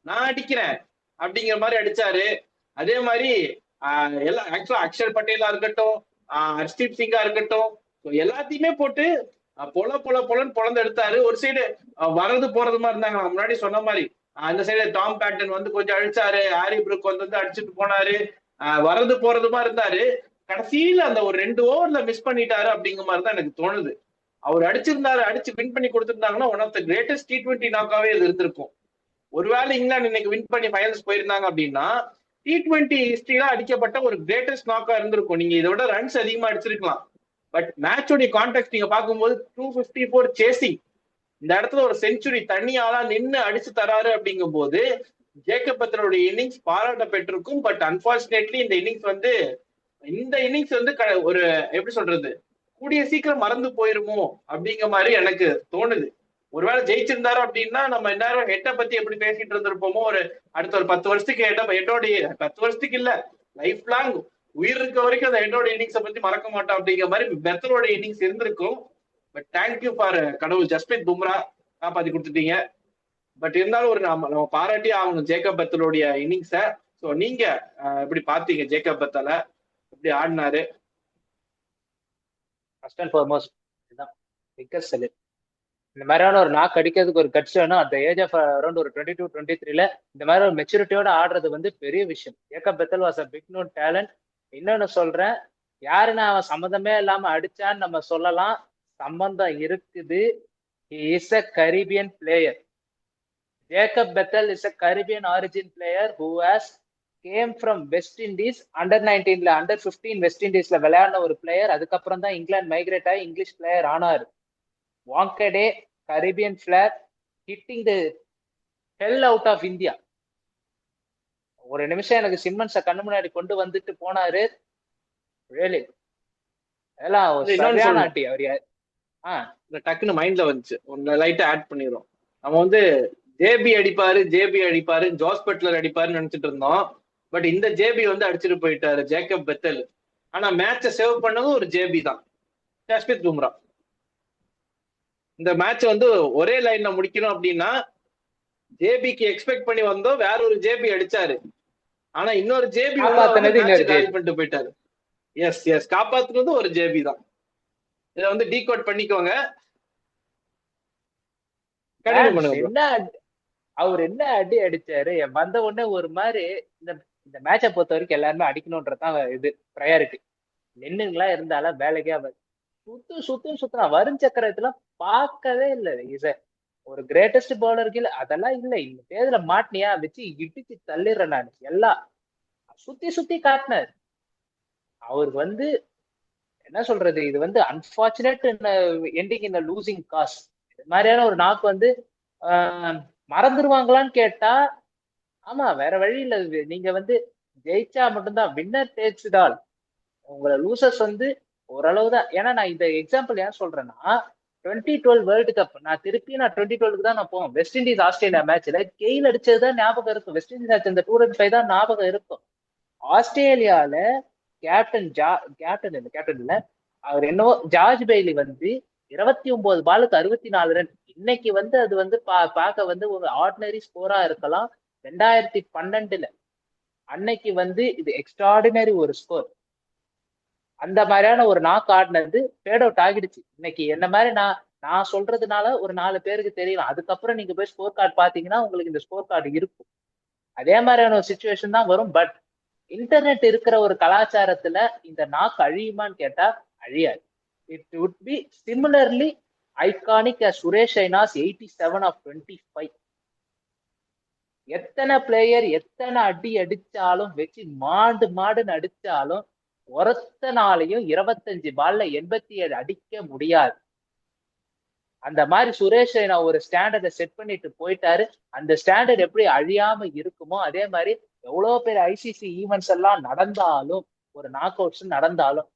நான் அடிக்கிறேன் அப்படிங்கிற மாதிரி அடிச்சாரு. அதே மாதிரி எல்லாம் ஆக்சுவலா அக்ஷர் பட்டேலா இருக்கட்டும், ஹர்ஷ்தீப் சிங்கா இருக்கட்டும், எல்லாத்தையுமே போட்டு பொலன்னு பொழந்து எடுத்தாரு. ஒரு சைடு வர்றது போறதுமா இருந்தாங்க, நான் முன்னாடி சொன்ன மாதிரி. அந்த சைடு டாம் பேட்டன் வந்து கொஞ்சம் அடிச்சாரு, ஹாரி புரூக் வந்து அடிச்சுட்டு போனாரு, வர்றது போறதுமா இருந்தாரு. கடைசியில அந்த ஒரு 2 ஓவர்ல மிஸ் பண்ணிட்டாரு அப்படிங்கிற மாதிரி தான் எனக்கு தோணுது. அவர் அடிச்சிருந்தாரு, அடிச்சு வின் பண்ணி கொடுத்திருந்தாங்கன்னா one of the greatest T20 நாக்காவே இது இருந்திருக்கும். ஒருவேளை இங்கிலாந்து இன்னைக்கு வின் பண்ணி ஃபைனல்ஸ் போயிருந்தாங்க அப்படின்னா T20 ஹிஸ்டரியில அடிக்கப்பட்ட ஒரு கிரேட்டஸ்ட் நாக்கா இருந்திருக்கும். நீங்க இதை விட ரன்ஸ் அதிகமா அடிச்சிருக்கலாம், பட் மேட்சோடைய கான்டெக்ட் நீங்க பார்க்கும்போது 254 சேசிங், இந்த இடத்துல ஒரு செஞ்சுரி தனியாளா நின்று அடிச்சு தராரு அப்படிங்கும் போது ஜேக்கப் பெத்தலுடைய இன்னிங்ஸ் பாராட்ட பெற்றிருக்கும். பட் அன்பார்ச்சுனேட்லி இந்த இன்னிங்ஸ் வந்து ஒரு எப்படி சொல்றது, கூடிய சீக்கிரம் மறந்து போயிருமோ அப்படிங்கிற மாதிரி எனக்கு தோணுது. ஒருவேளை ஜெயிச்சிருந்தாரு அப்படின்னா நம்ம எல்லாரும் ஹெட்டை பத்தி எப்படி பேசிட்டு இருந்திருப்போமோ, அடுத்த ஒரு 10 வருஷத்துக்கு ஹெட்டோடைய 10 வருஷத்துக்கு இல்ல, லைஃப் லாங் உயிர் இருக்க வரைக்கும் அந்த ஹெட்டோட இன்னிங்ஸை பத்தி மறக்க மாட்டோம் அப்படிங்கிற மாதிரி பெத்தலோட இன்னிங்ஸ் இருந்திருக்கும். பட் தேங்க்யூ ஃபார் கடவுள் ஜஸ்பிரீத் பும்ரா காப்பாத்தி கொடுத்துட்டீங்க. பட் இருந்தாலும் நம்ம பாராட்டி ஆகணும் ஜேக்கப் பெத்தலோடைய இன்னிங்ஸ. ஸோ நீங்க எப்படி பாத்தீங்க ஜேக்கப் பெத்தலை, எப்படி ஆடினாரு? ஃபர்ஸ்ட் அண்ட் ஃபார்மோஸ்ட் இதுதான் பிக்கஸ்ட் செலிட். இந்த மாதிரியான ஒரு நாக்கு அடிக்கிறதுக்கு ஒரு கட்ஸ் வேணும். அந்த ஏஜ் ஆஃப் அரௌண்ட் ஒரு 22-23 இந்த மாதிரி ஒரு மெச்சூரிட்டியோட ஆடுறது வந்து பெரிய விஷயம். Jacob Bethell was a big known talent. இன்னொன்னு சொல்றேன், யாருன்னு அவன் சம்மந்தமே இல்லாம அடிச்சான்னு நம்ம சொல்லலாம், சம்பந்தம் இருக்குது. He is a Caribbean player. Jacob Bethel is a Caribbean origin player who has came from West Indies. Under 19ல under 15 வெஸ்ட் இண்டீஸ்ல விளையாடின ஒரு பிளேயர். அதுக்கப்புறம் தான் இங்கிலாந்து மைக்ரேட் ஆகி இங்கிலீஷ் பிளேயர் ஆனாரு. Wankhede Caribbean flag, hitting the hell out of India. ஒரு நிமிஷம் எனக்கு சிம்மன்ஸ கண்ணு முன்னாடி கொண்டு வந்துட்டு போனாரு. ரியலி அதெல்லாம் சரியான ஆட்டி. அவர் டக்குன்னு மைண்ட்ல வந்துச்சு, ஒன்னு லைட்டா ஆட் பண்ணிடுறோம். நம்ம வந்து ஜேபி அடிப்பாரு ஜோஸ் பட்லர் அடிப்பாருன்னு நினைச்சிட்டு இருந்தோம். பட் இந்த ஜேபி வந்து அடிச்சுட்டு போயிட்டாரு ஜேக்கப் பெத்தல். ஆனா மேட்சை சேவ் பண்ணதும் ஒரு ஜேபி தான், ஜஸ்பிரீத் பும்ரா. இந்த மேட்ச் வந்து ஒரே லைன்ல முடிக்கணும் அப்படின்னா ஜேபிக்கு எக்ஸ்பெக்ட் பண்ணி வந்தோம், வேற ஒரு ஜேபி அடிச்சாரு. ஆனா இன்னொரு ஜேபி பண்ணிட்டு போயிட்டாரு. எஸ் காப்பாத்துறது ஒரு ஜேபி தான். இதை வந்து டீகோட் பண்ணிக்கோங்க. அவர் என்ன அடி அடிச்சாரு வந்த உடனே ஒரு மாதிரி. இந்த மேட்சை பொறுத்த வரைக்கும் எல்லாருமே அடிக்கணும்ன்றதான் இது ப்ரையாரிட்டி. நின்னுங்களா இருந்தாலும் வேலைக்கே சுத்தம் வருண் சக்கரத்துல பார்க்கவே இல்லை. இசை ஒரு கிரேட்டஸ்ட் பவுலர் கீழே அதெல்லாம் இல்லை. இந்த தேர்தல மாட்டினியா வச்சு இடிச்சு தள்ளிடுறேன் நான். எல்லாம் சுத்தி காட்டினார். அவர் வந்து என்ன சொல்றது, இது வந்து unfortunate ending in losing cause. இது மாதிரியான ஒரு நாக்கு வந்து மறந்துடுவாங்களான்னு கேட்டா ஆமா, வேற வழி இல்லை. நீங்க வந்து ஜெயிச்சா மட்டும்தான், வின்னர் டேக்ஸ் இட் ஆல். உங்களை லூசர்ஸ் வந்து ஓரளவு தான். ஏன்னா நான் இந்த எக்ஸாம்பிள் ஏன் சொல்றேன்னா 2012 வேர்ல்டு கப் நான் 2012 தான் நான் போவேன். வெஸ்ட் இண்டீஸ் ஆஸ்திரேலியா மேட்ச்ல கெயில் அடிச்சதுதான் ஞாபகம் இருக்கும். வெஸ்ட் இண்டீஸ் ஆச்சு இந்த 205 தான் ஞாபகம் இருக்கும். ஆஸ்திரேலியால கேப்டன் இல்ல அவர் என்னவோ ஜார்ஜ் பெய்லி வந்து 29 பாலுக்கு 64 ரன். இன்னைக்கு வந்து அது வந்து பார்க்க வந்து ஒரு ஆர்டினரி ஸ்கோரா இருக்கலாம். 2012 அன்னைக்கு வந்து இது எக்ஸ்ட்ராடினரி ஒரு ஸ்கோர். அந்த மாதிரியான ஒரு நாக் ஆடினது ஃபேட் அவுட் ஆகிடுச்சு. இன்னைக்கு என்ன மாதிரி நான் சொல்றதுனால ஒரு 4 பேருக்கு தெரியலாம். அதுக்கப்புறம் நீங்க போய் ஸ்கோர் கார்டு பாத்தீங்கன்னா உங்களுக்கு இந்த ஸ்கோர் கார்டு இருக்கும். அதே மாதிரியான ஒரு சுச்சுவேஷன் தான் வரும். பட் இன்டர்நெட் இருக்கிற ஒரு கலாச்சாரத்துல இந்த நாக் அழியுமான்னு கேட்டா அழியாது. It would be similarly iconic Suresh Raina's 87 off 25. எத்தனை பிளேயர் எத்தனை அடி அடிச்சாலும் வச்சு மாடுன்னு அடிச்சாலும் ஒருத்தனாலையும் 25 பால்ல 87 அடிக்க முடியாது. அந்த மாதிரி சுரேஷ் ரெய்னா ஒரு ஸ்டாண்டர்டை செட் பண்ணிட்டு போயிட்டாரு. அந்த ஸ்டாண்டர்ட் எப்படி அழியாம இருக்குமோ அதே மாதிரி எவ்வளவு பேர் ஐசிசி ஈவெண்ட்ஸ் எல்லாம் நடந்தாலும் ஒரு நாக் அவுட்ஸ் நடந்தாலும்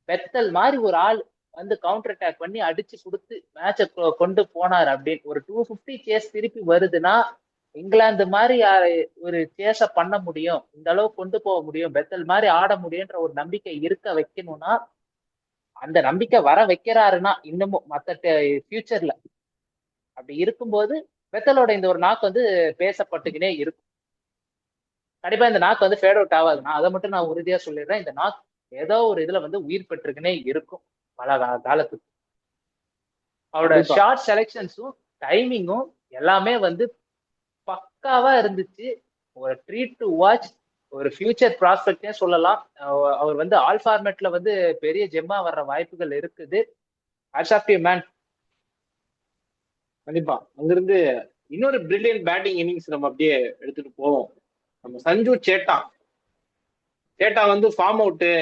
பெத்தல் மாதிரி ஒரு ஆள் வந்து கவுண்டர் அட்டாக் பண்ணி அடிச்சு கொடுத்து மேட்சை கொண்டு போனார் அப்படின்னு ஒரு 250 சேஸ் திருப்பி வருதுன்னா இங்கிலாந்து மாதிரி ஒரு சேஸ பண்ண முடியும், இந்த அளவு கொண்டு போக முடியும், பெத்தல் மாதிரி ஆட முடியும்ன்ற ஒரு நம்பிக்கை இருக்க வைக்கணும்னா அந்த நம்பிக்கை வர வைக்கிறாருன்னா இன்னமும் மற்ற ஃபியூச்சர்ல அப்படி இருக்கும்போது பெத்தலோட இந்த ஒரு நாக்கு வந்து பேசப்பட்டுக்கினே இருக்கும். கண்டிப்பா இந்த நாக்கு வந்து ஃபேட் அவுட் ஆகாது. நான் அதை மட்டும் நான் உறுதியா சொல்லிடுறேன். இந்த நாக்கு ஏதோ ஒரு இதுல வந்து உயிர் பெற்றுக்குனே இருக்கும் பல காலத்துக்கு. அவரோட ஷார்ட் செலெக்ஷன்ஸும் டைமிங்கும் எல்லாமே வந்து பக்காவா இருந்துச்சு. ஒரு ட்ரீட் டு வாட்ச், ஒரு ஃபியூச்சர் ப்ராஸ்பெக்டே சொல்லலாம். அவர் வந்து ஆல் ஃபார்மேட்ல வந்து பெரிய ஜெம்மா வர்ற வாய்ப்புகள் இருக்குது. மேன். கண்டிப்பா அங்கிருந்து இன்னொரு பிரில்லியன்ட் பேட்டிங் இன்னிங்ஸ் நம்ம அப்படியே எடுத்துட்டு போவோம். நம்ம சஞ்சு சேட்டா வந்து ஃபார்ம் அவுட்டு,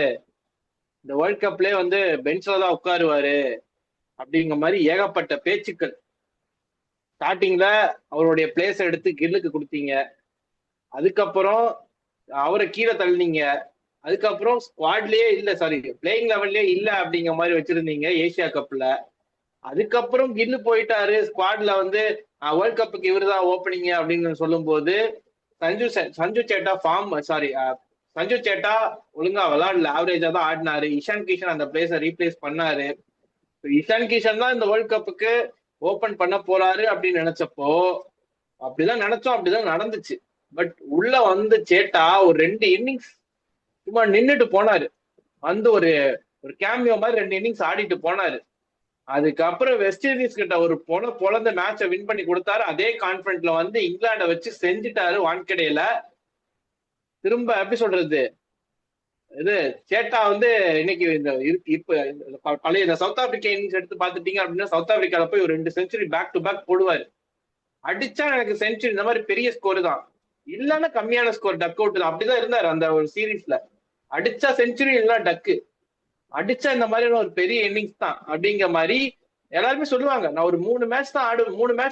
இந்த வேர்ல்ட் கப்லயே வந்து பெஞ்ச்ல தான் உட்காருவாரு அப்படிங்கிற மாதிரி ஏகப்பட்ட பேச்சுக்கள். ஸ்டார்டிங்ல அவருடைய பிளேஸ் எடுத்து கில்லுக்கு கொடுத்தீங்க, அதுக்கப்புறம் அவரை கீழே தள்ளினீங்க, அதுக்கப்புறம் ஸ்குவாட்லயே இல்ல, சாரி பிளேயிங் லெவல்லயே இல்ல அப்படிங்கிற மாதிரி வச்சிருந்தீங்க ஏசியா கப்ல. அதுக்கப்புறம் கில்லு போயிட்டாரு ஸ்குவாட்ல வந்து வேர்ல்ட் கப்புக்கு இவரு தான் ஓப்பனிங் அப்படின்னு சொல்லும் போது சஞ்சு சேட்டா ஒழுங்கா விளையாடல, ஆவரேஜா தான் ஆடினாரு. இஷான் கிஷன் அந்த பிளேஸை ரீப்ளேஸ் பண்ணாரு. இஷான் கிஷன் தான் இந்த வேர்ல்ட் கப்புக்கு ஓபன் பண்ண போறாரு அப்படின்னு நினைச்சப்போ அப்படிதான் நினைச்சோம், அப்படிதான் நடந்துச்சு. பட் உள்ள வந்து சேட்டா ஒரு 2 இன்னிங்ஸ் சும்மா நின்றுட்டு போனாரு, வந்து ஒரு கேமியோ மாதிரி 2 இன்னிங்ஸ் ஆடிட்டு போனாரு. அதுக்கப்புறம் வெஸ்ட் இண்டீஸ் கிட்ட ஒரு பொழந்த மேட்சை வின் பண்ணி கொடுத்தாரு. அதே கான்பிடன்ட்ல வந்து இங்கிலாண்டை வச்சு செஞ்சுட்டாரு வான்கடையில. திரும்ப எப்படி சொல்றது, இது சேட்டா வந்து இன்னைக்கு இந்த இப்ப பழைய இந்த சவுத் ஆப்பிரிக்கா இன்னிங்ஸ் எடுத்து பாத்துட்டீங்க அப்படின்னா சவுத் ஆப்பிரிக்கால போய் ஒரு 2 செஞ்சுரி பேக் டு பேக் போடுவாரு. அடிச்சா எனக்கு செஞ்சுரி, இந்த மாதிரி பெரிய ஸ்கோர் தான், இல்லைன்னா கம்மியான ஸ்கோர் டக் அவுட் தான். அப்படிதான் இருந்தாரு அந்த ஒரு சீரீஸ்ல. அடிச்சா செஞ்சுரி இல்லைன்னா டக்கு, அடிச்சா இந்த மாதிரியான ஒரு பெரிய இன்னிங்ஸ் தான் அப்படிங்கிற மாதிரி எல்லாருமே சொல்லுவாங்க. நான் ஒரு 3 மேட்ச்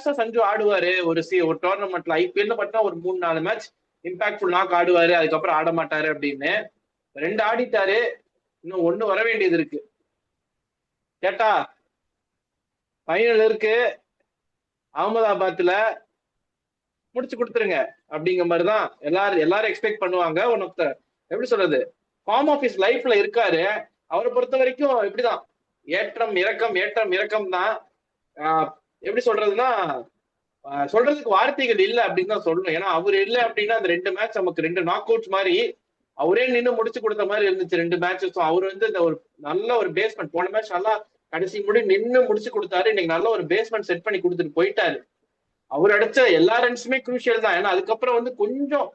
தான் சஞ்சு ஆடுவாரு ஒரு டோர்னமெண்ட்ல. ஐபிஎல்ல பார்த்தா ஒரு 3-4 மேட்ச் இம்பாக்ட்ஃபுல் நாக் ஆடுவாரு, அதுக்கப்புறம் ஆட மாட்டாரு அப்படின்னு. 2 ஆடிட்டாரு, இன்னும் 1 வர வேண்டியது இருக்கு. கேட்டா ஃபைனல் இருக்கு அகமதாபாத்ல, முடிச்சு கொடுத்துருங்க அப்படிங்கிற மாதிரிதான் எல்லாரும் எக்ஸ்பெக்ட் பண்ணுவாங்க. உனக்கு எப்படி சொல்றது, ஃபார்ம் ஆஃப் இஸ் லைஃப்ல இருக்காரு. அவரை பொறுத்த வரைக்கும் எப்படிதான் ஏற்றம் இறக்கம் தான். எப்படி சொல்றதுன்னா சொல்றதுக்கு வார்த்தைகள் இல்லை அப்படின்னு தான் சொல்லணும். ஏன்னா அவர் இல்லை அப்படின்னா அந்த 2 மேட்ச் நமக்கு 2 நாக் அவுட்ஸ் மாதிரி அவரே நின்று முடிச்சு கொடுத்த மாதிரி இருந்துச்சு 2 மேட்சஸும். அவர் வந்து இந்த ஒரு நல்ல ஒரு பேஸ்மெண்ட், போன மேட்ச் நல்லா கடைசி நின்று முடிச்சு கொடுத்தாரு. இன்னைக்கு நல்ல ஒரு பேஸ்மெண்ட் செட் பண்ணி கொடுத்துட்டு போயிட்டாரு. அவர் அடிச்ச எல்லா ரன்ஸுமே குரூஷியல் தான். ஏன்னா அதுக்கப்புறம் வந்து கொஞ்சம்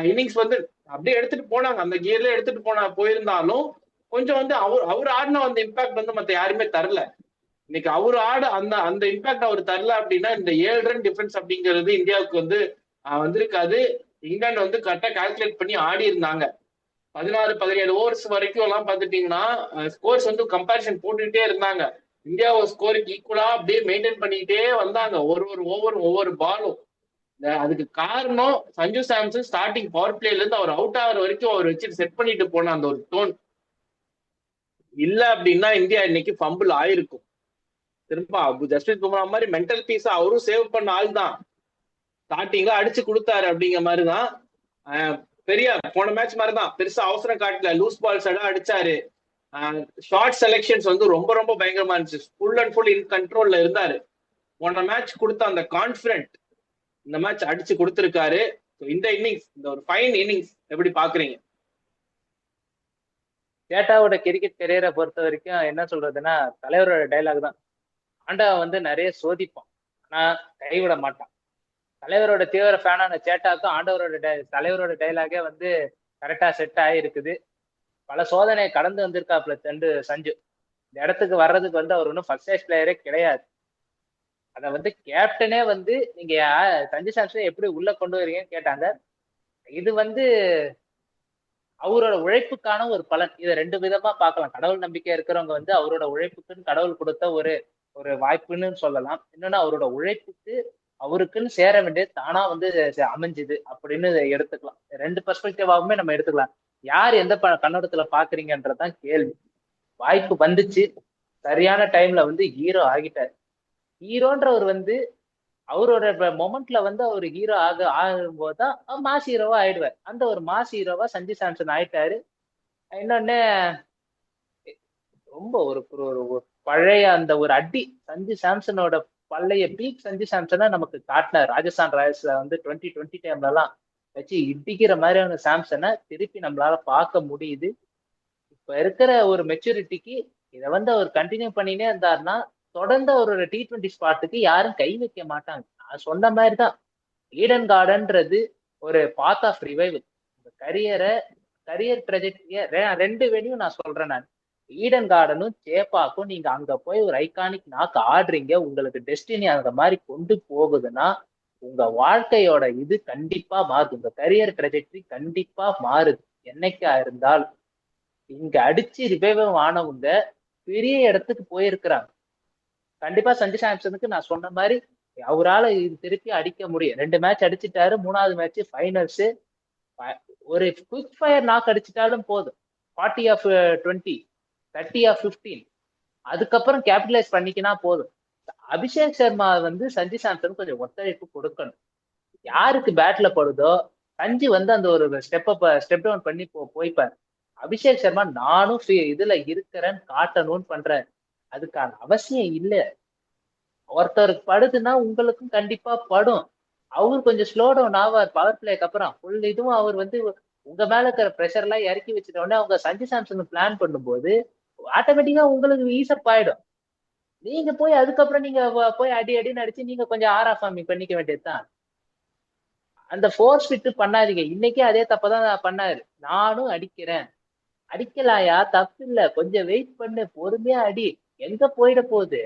இன்னிங்ஸ் வந்து அப்படியே எடுத்துட்டு போனாங்க, அந்த கியர்ல எடுத்துட்டு போயிருந்தாலும் கொஞ்சம் வந்து அவர் ஆடின அந்த இம்பாக்ட் வந்து மத்த யாருமே தரல. இன்னைக்கு அவர் ஆட அந்த இம்பாக்ட் அவர் தரல அப்படின்னா இந்த 7 ரன் டிஃபரன்ஸ் அப்படிங்கிறது இந்தியாவுக்கு வந்து வந்திருக்காது. இங்கிலாந்து வந்து கரெக்டா கால்குலேட் பண்ணி ஆடி இருந்தாங்க. 16-17 ஓவர்ஸ் வரைக்கும் எல்லாம் பார்த்துட்டீங்கன்னா ஸ்கோர்ஸ் வந்து கம்பேரிசன் போட்டுக்கிட்டே இருந்தாங்க. இந்தியா ஸ்கோருக்கு ஈக்குவலா அப்படியே மெயின்டைன் பண்ணிக்கிட்டே வந்தாங்க ஒரு ஓவரும் ஒவ்வொரு பாலும். அதுக்கு காரணம் சஞ்சு சாம்சன் ஸ்டார்டிங் பவர் பிளேல இருந்து அவர் அவுட் ஆகிற வரைக்கும் அவர் வச்சு செட் பண்ணிட்டு போன அந்த ஒரு டோன். இல்ல அப்படின்னா இந்தியா இன்னைக்கு ஃபம்பிள் ஆயிருக்கும். திரும்ப ஜஸ்பிரீத் பும்ரா மாதிரி மென்டல் பீஸா அவரும் சேவ் பண்ண ஆள் தான். ஸ்டார்டிங்ல அடிச்சு கொடுத்தாரு அப்படிங்கிற மாதிரிதான். பெரிய போன மேட்ச் மாதிரிதான் பெருசா அவசரம் காட்டல, லூஸ் பால்ஸ் எல்லாம் அடிச்சாரு. ஷார்ட் செலெக்ஷன்ஸ் வந்து ரொம்ப ரொம்ப பயங்கரமா இருந்துச்சு. ஃபுல் அண்ட் ஃபுல் இன் கண்ட்ரோல்ல இருந்தாரு. போன மேட்ச் கொடுத்த அந்த கான்பிடன்ட் இந்த மேட்ச் அடிச்சு கொடுத்திருக்காரு. இந்த இன்னிங்ஸ், இந்த ஒரு ஃபைன் இன்னிங்ஸ் எப்படி பாக்குறீங்க? சேட்டாவோட கிரிக்கெட் கரியரை பொறுத்த வரைக்கும் என்ன சொல்றதுன்னா, தலைவரோட டைலாக் தான். ஆண்டா வந்து நிறைய சோதிப்பான், ஆனா கைவிட மாட்டான். தலைவரோட தீவிர ஃபேனான சேட்டாக்கும் ஆண்டவரோட தலைவரோட டைலாகே வந்து கரெக்டா செட் ஆகிருக்குது. பல சோதனையை கடந்து வந்திருக்காப்ல சஞ்சு. இந்த இடத்துக்கு வர்றதுக்கு வந்து அவர் ஒன்றும் ஃபர்ஸ்ட் சைஸ் பிளேயரே கிடையாது. அதை வந்து கேப்டனே வந்து நீங்க சஞ்சு சாம்சனை எப்படி உள்ள கொண்டு வரீங்கன்னு கேட்டாங்க. இது வந்து அவரோட உழைப்புக்கான ஒரு பலன். இதை ரெண்டு விதமா பார்க்கலாம். கடவுள் நம்பிக்கை இருக்கிறவங்க வந்து அவரோட உழைப்புக்குன்னு கடவுள் கொடுத்த ஒரு ஒரு வாய்ப்புன்னு சொல்லலாம். இன்னொன்னு அவரோட உழைப்புக்கு அவருக்குன்னு சேர வேண்டியது தானா வந்து அமைஞ்சுது அப்படின்னு எடுத்துக்கலாம். ரெண்டு பெர்ஸ்பெக்டிவாவுமே நம்ம எடுத்துக்கலாம். யார் எந்த கண்ணோட்டத்துல பாக்குறீங்கன்றதான் கேள்வி. வாய்ப்பு வந்துச்சு, சரியான டைம்ல வந்து ஹீரோ ஆகிட்டார். ஹீரோன்றவர் வந்து அவரோட மொமெண்ட்ல வந்து அவர் ஹீரோ ஆகும்போதுதான் மாஸ் ஹீரோவா ஆயிடுவார். அந்த ஒரு மாஸ் ஹீரோவா சஞ்சு சாம்சன் ஆயிட்டாரு. இன்னொன்னு ரொம்ப ஒரு பழைய அந்த ஒரு அடி சஞ்சு சாம்சனோட பழைய பீக் சஞ்சு சாம்சனை நமக்கு காட்டினார். ராஜஸ்தான் ராயல்ஸ்ல வந்து 2020 டைம்ல எல்லாம் வச்சு இடிக்கிற மாதிரியான சாம்சனை திருப்பி நம்மளால பார்க்க முடியுது. இப்ப இருக்கிற ஒரு மெச்சூரிட்டிக்கு இதை வந்து அவர் கண்டினியூ பண்ணினே இருந்தாருன்னா தொடர்ந்து அவரோட T20 ஸ்பாட்டுக்கு யாரும் கை வைக்க மாட்டாங்க. நான் சொன்ன மாதிரிதான் ஈடன் கார்டன்றது ஒரு பாத் ஆஃப் ரிவைவல். இந்த கரியர் ட்ரெஜெக்டரிய ரெண்டு வேலையும் நான் சொல்றேன். நான் ஈடன் கார்டனும் சேப்பாக்கும் நீங்க அங்க போய் ஒரு ஐகானிக் நாக்கு ஆடுறீங்க, உங்களுக்கு டெஸ்டினி அந்த மாதிரி கொண்டு போகுதுன்னா உங்க வாழ்க்கையோட இது கண்டிப்பா மாறுது. உங்க கரியர் ட்ரெஜெக்டரி கண்டிப்பா மாறுது. என்னைக்கா இருந்தால் இங்க அடிச்சு ரிவைவ் ஆனவங்க பெரிய இடத்துக்கு போயிருக்கிறாங்க. கண்டிப்பா சஞ்சு சாம்சனுக்கு நான் சொன்ன மாதிரி அவரால் இது திருப்பி அடிக்க முடியும். 2 மேட்ச் அடிச்சுட்டாரு, 3வது மேட்ச் ஃபைனல்ஸ். ஒரு குவிக் ஃபயர் நாக் அடிச்சுட்டாலும் போதும். 40/20, 30/15, அதுக்கப்புறம் கேபிட்டலைஸ் பண்ணிக்கினா போதும். அபிஷேக் சர்மா வந்து சஞ்சு சாம்சன் கொஞ்சம் ஒத்துழைப்பு கொடுக்கணும். யாருக்கு பேட்ல படுதோ சஞ்சு வந்து அந்த ஒரு ஸ்டெப் டவுன் பண்ணி போய்ப்பார். அபிஷேக் சர்மா நானும் இதுல இருக்கிறேன்னு காட்டணும்னு பண்றாரு. அதுக்கான அவசியம் இல்லை. ஒருத்தருக்கு படுதுன்னா உங்களுக்கும் கண்டிப்பா படும். அவர் கொஞ்சம் ஸ்லோ டவுன் ஆவார் பவர் பிளேக்கு அப்புறம். ஃபுல் இதுவும் அவர் வந்து உங்க மேல இருக்கிற ப்ரெஷர் எல்லாம் இறக்கி வச்சுட்ட உடனே அவங்க சஞ்சு சாம்சன் பிளான் பண்ணும்போது ஆட்டோமேட்டிக்கா உங்களுக்கு ஈஸப் ஆயிடும். நீங்க போய் அதுக்கப்புறம் நீங்க போய் அடின்னு அடிச்சு நீங்க கொஞ்சம் ஆரா ஃபார்மிங் பண்ணிக்க வேண்டியதுதான். அந்த ஃபோர்ஸ் விட்டு பண்ணாதீங்க. இன்னைக்கே அதே தப்பதான் பண்ணாரு. நானும் அடிக்கிறேன், அடிக்கலாயா, தப்பு இல்ல, கொஞ்சம் வெயிட் பண்ணு, பொறுமையா அடி, எங்க போயிட போகுது,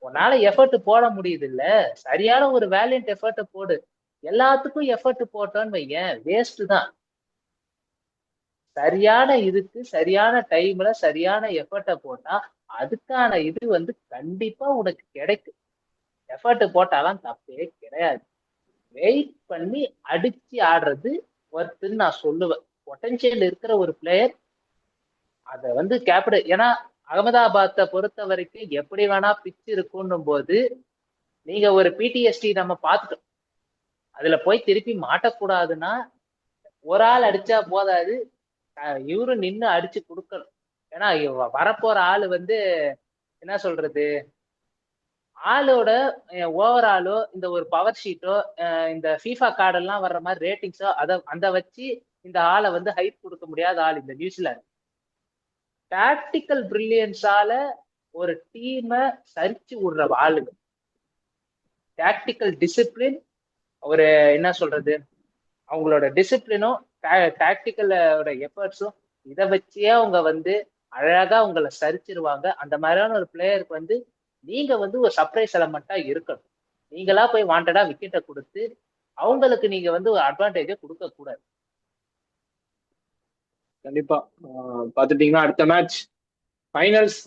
உன்னால எஃபர்ட் போட முடியுது இல்ல, சரியான ஒரு வேலியன்ட் எஃபர்ட் போடு. எல்லாத்துக்கும் எஃபர்ட் போட்டோன்னு வையன் வேஸ்ட் தான். சரியான இதுக்கு சரியான டைம்ல சரியான எஃபர்ட்டை போட்டா அதுக்கான இது வந்து கண்டிப்பா உனக்கு கிடைக்கும். எஃபர்ட் போட்டாலாம் தப்பே கிடையாது. வெயிட் பண்ணி அடிச்சு ஆடுறது ஒருத்தன்னு நான் சொல்லுவேன். பொட்டன்சியல் இருக்கிற ஒரு பிளேயர் அதை வந்து கேப்டன். ஏன்னா அகமதாபாத்தை பொறுத்த வரைக்கும் எப்படி வேணா பிச்சு இருக்குன்னும் போது நீங்க ஒரு பிடிஎஸ்டி நம்ம பார்த்துட்டோம். அதுல போய் திருப்பி மாட்டக்கூடாதுன்னா ஒரு ஆள் அடிச்சா போதாது, இவரும் நின்று அடிச்சு கொடுக்கணும். ஏன்னா வரப்போற ஆளு வந்து என்ன சொல்றது, ஆளோட ஓவராலோ இந்த ஒரு பவர் ஷீட்டோ இந்த ஃபீஃபா கார்டெல்லாம் வர்ற மாதிரி ரேட்டிங்ஸோ அதை வச்சு இந்த ஆளை வந்து ஹைப் கொடுக்க முடியாத ஆள் இந்த நியூசிலாந்து. டாக்டிக்கல் பிரில்லியன்ஸால ஒரு டீமை சரிச்சு விடுற ஆளுங்க. டாக்டிக்கல் டிசிப்ளின், ஒரு என்ன சொல்றது, அவங்களோட டிசிப்ளினும் டாக்டிக்கலோட எஃபர்ட்ஸும் இதை வச்சே அவங்க வந்து அழகா உங்களை சரிச்சிருவாங்க. அந்த மாதிரியான ஒரு பிளேயருக்கு வந்து நீங்க வந்து ஒரு சர்ப்ரைஸ் எலமெண்டா இருக்கணும். நீங்களா போய் வாண்டடா விக்கெட்டை கொடுத்து அவங்களுக்கு நீங்க வந்து ஒரு அட்வான்டேஜை கொடுக்க கூடாது. கண்டிப்பா பாத்துட்டீங்கன்னா அடுத்த மேட்ச் ஃபைனல்ஸ்.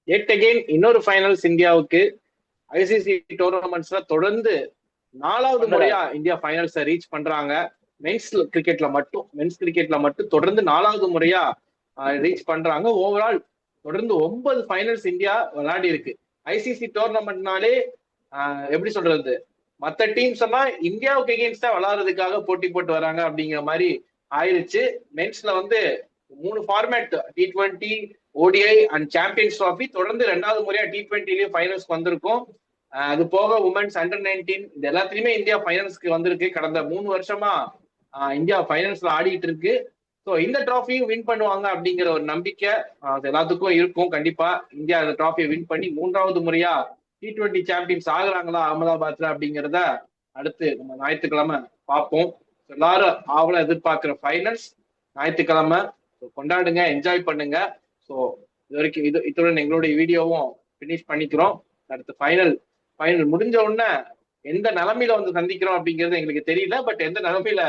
எட் அகெயின் இன்னொரு ஃபைனல்ஸ் இந்தியாவுக்கு. ஐசிசி டோர்னமெண்ட்ஸ்ல தொடர்ந்து 4வது முறையா இந்தியா ஃபைனல்ஸை ரீச் பண்றாங்க. மென்ஸ் கிரிக்கெட்ல மட்டும் தொடர்ந்து 4வது முறையா ரீச் பண்றாங்க. ஓவரால் தொடர்ந்து 9 ஃபைனல்ஸ் இந்தியா விளையாடி இருக்கு. ஐசிசி டோர்னமெண்ட்னாலே எப்படி சொல்றது, மற்ற டீம்ஸ் எல்லாம் இந்தியாவுக்கு எகெயின்ஸ்டா விளையாடுறதுக்காக போட்டி போட்டு வராங்க அப்படிங்கிற மாதிரி ஆயிருச்சு. மென்ஸ்ல வந்து 3 format, T20, ODI and champions trophy, தொடர்ந்து 2வது முறையா T20லயும் ஃபைனல்ஸ்க்கு வந்திருக்கும். அது போக உமன்ஸ் அண்டர்-19 இது எல்லாத்துலயுமே இந்தியா ஃபைனல்ஸ்க்கு வந்திருக்கு. கடந்த 3 வருஷமா இந்தியா ஃபைனல்ஸ்ல ஆடிட்டு இருக்கு. ஸோ இந்த டிராஃபியும் வின் பண்ணுவாங்க அப்படிங்கிற ஒரு நம்பிக்கை எல்லாத்துக்கும் இருக்கும். கண்டிப்பா இந்தியா இந்த டிராஃபியை வின் பண்ணி 3வது முறையா T20 சாம்பியன்ஸ் ஆகுறாங்களா அகமதாபாத்ல அப்படிங்கிறத அடுத்து நம்ம ஞாயிற்றுக்கிழமை பார்ப்போம். எல்லாரும் ஆவலா எதிர்பார்க்கிற ஃபைனல்ஸ் ஞாயிற்றுக்கிழமை. கொண்டாடுங்க, என்ஜாய் பண்ணுங்க. ஸோ இது வரைக்கும் இத்துடன் எங்களுடைய வீடியோவும் ஃபினிஷ் பண்ணிக்கிறோம். அடுத்து ஃபைனல் முடிஞ்ச உடனே எந்த நிலைமையில வந்து சந்திக்கிறோம் அப்படிங்கிறது எங்களுக்கு தெரியல. பட் எந்த நிலைமையில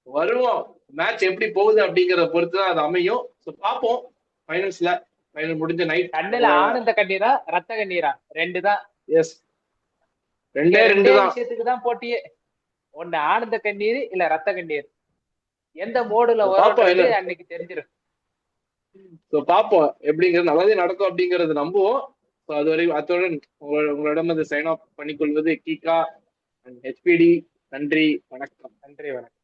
வருவோம், மேட்ச் எப்படி போகுது அப்படிங்கறத பொறுத்துதான் அது அமையும். ஸோ பார்ப்போம். ஃபைனல் முடிஞ்ச நைட் கண்ணுல ஆனந்த கண்ணீரா ரத்த கண்ணீரா? 2 தான். எஸ், 2 தான் விஷயத்துக்கு தான் போட்டியே. ஒண்ணு ஆனந்த கண்ணீர் இல்ல ரத்த கண்ணீர். எந்த மோடுல வரும் அன்னைக்கு தெரிஞ்சிடும். பாப்போம் எப்படிங்கிறது நல்லதே நடக்கும் அப்படிங்கறது நம்புவோம். அதுவரை அத்துடன் உங்களிடம் சைன் ஆஃப் பண்ணிக்கொள்வது கீகா அண்ட் HPD. நன்றி, வணக்கம். நன்றி, வணக்கம்.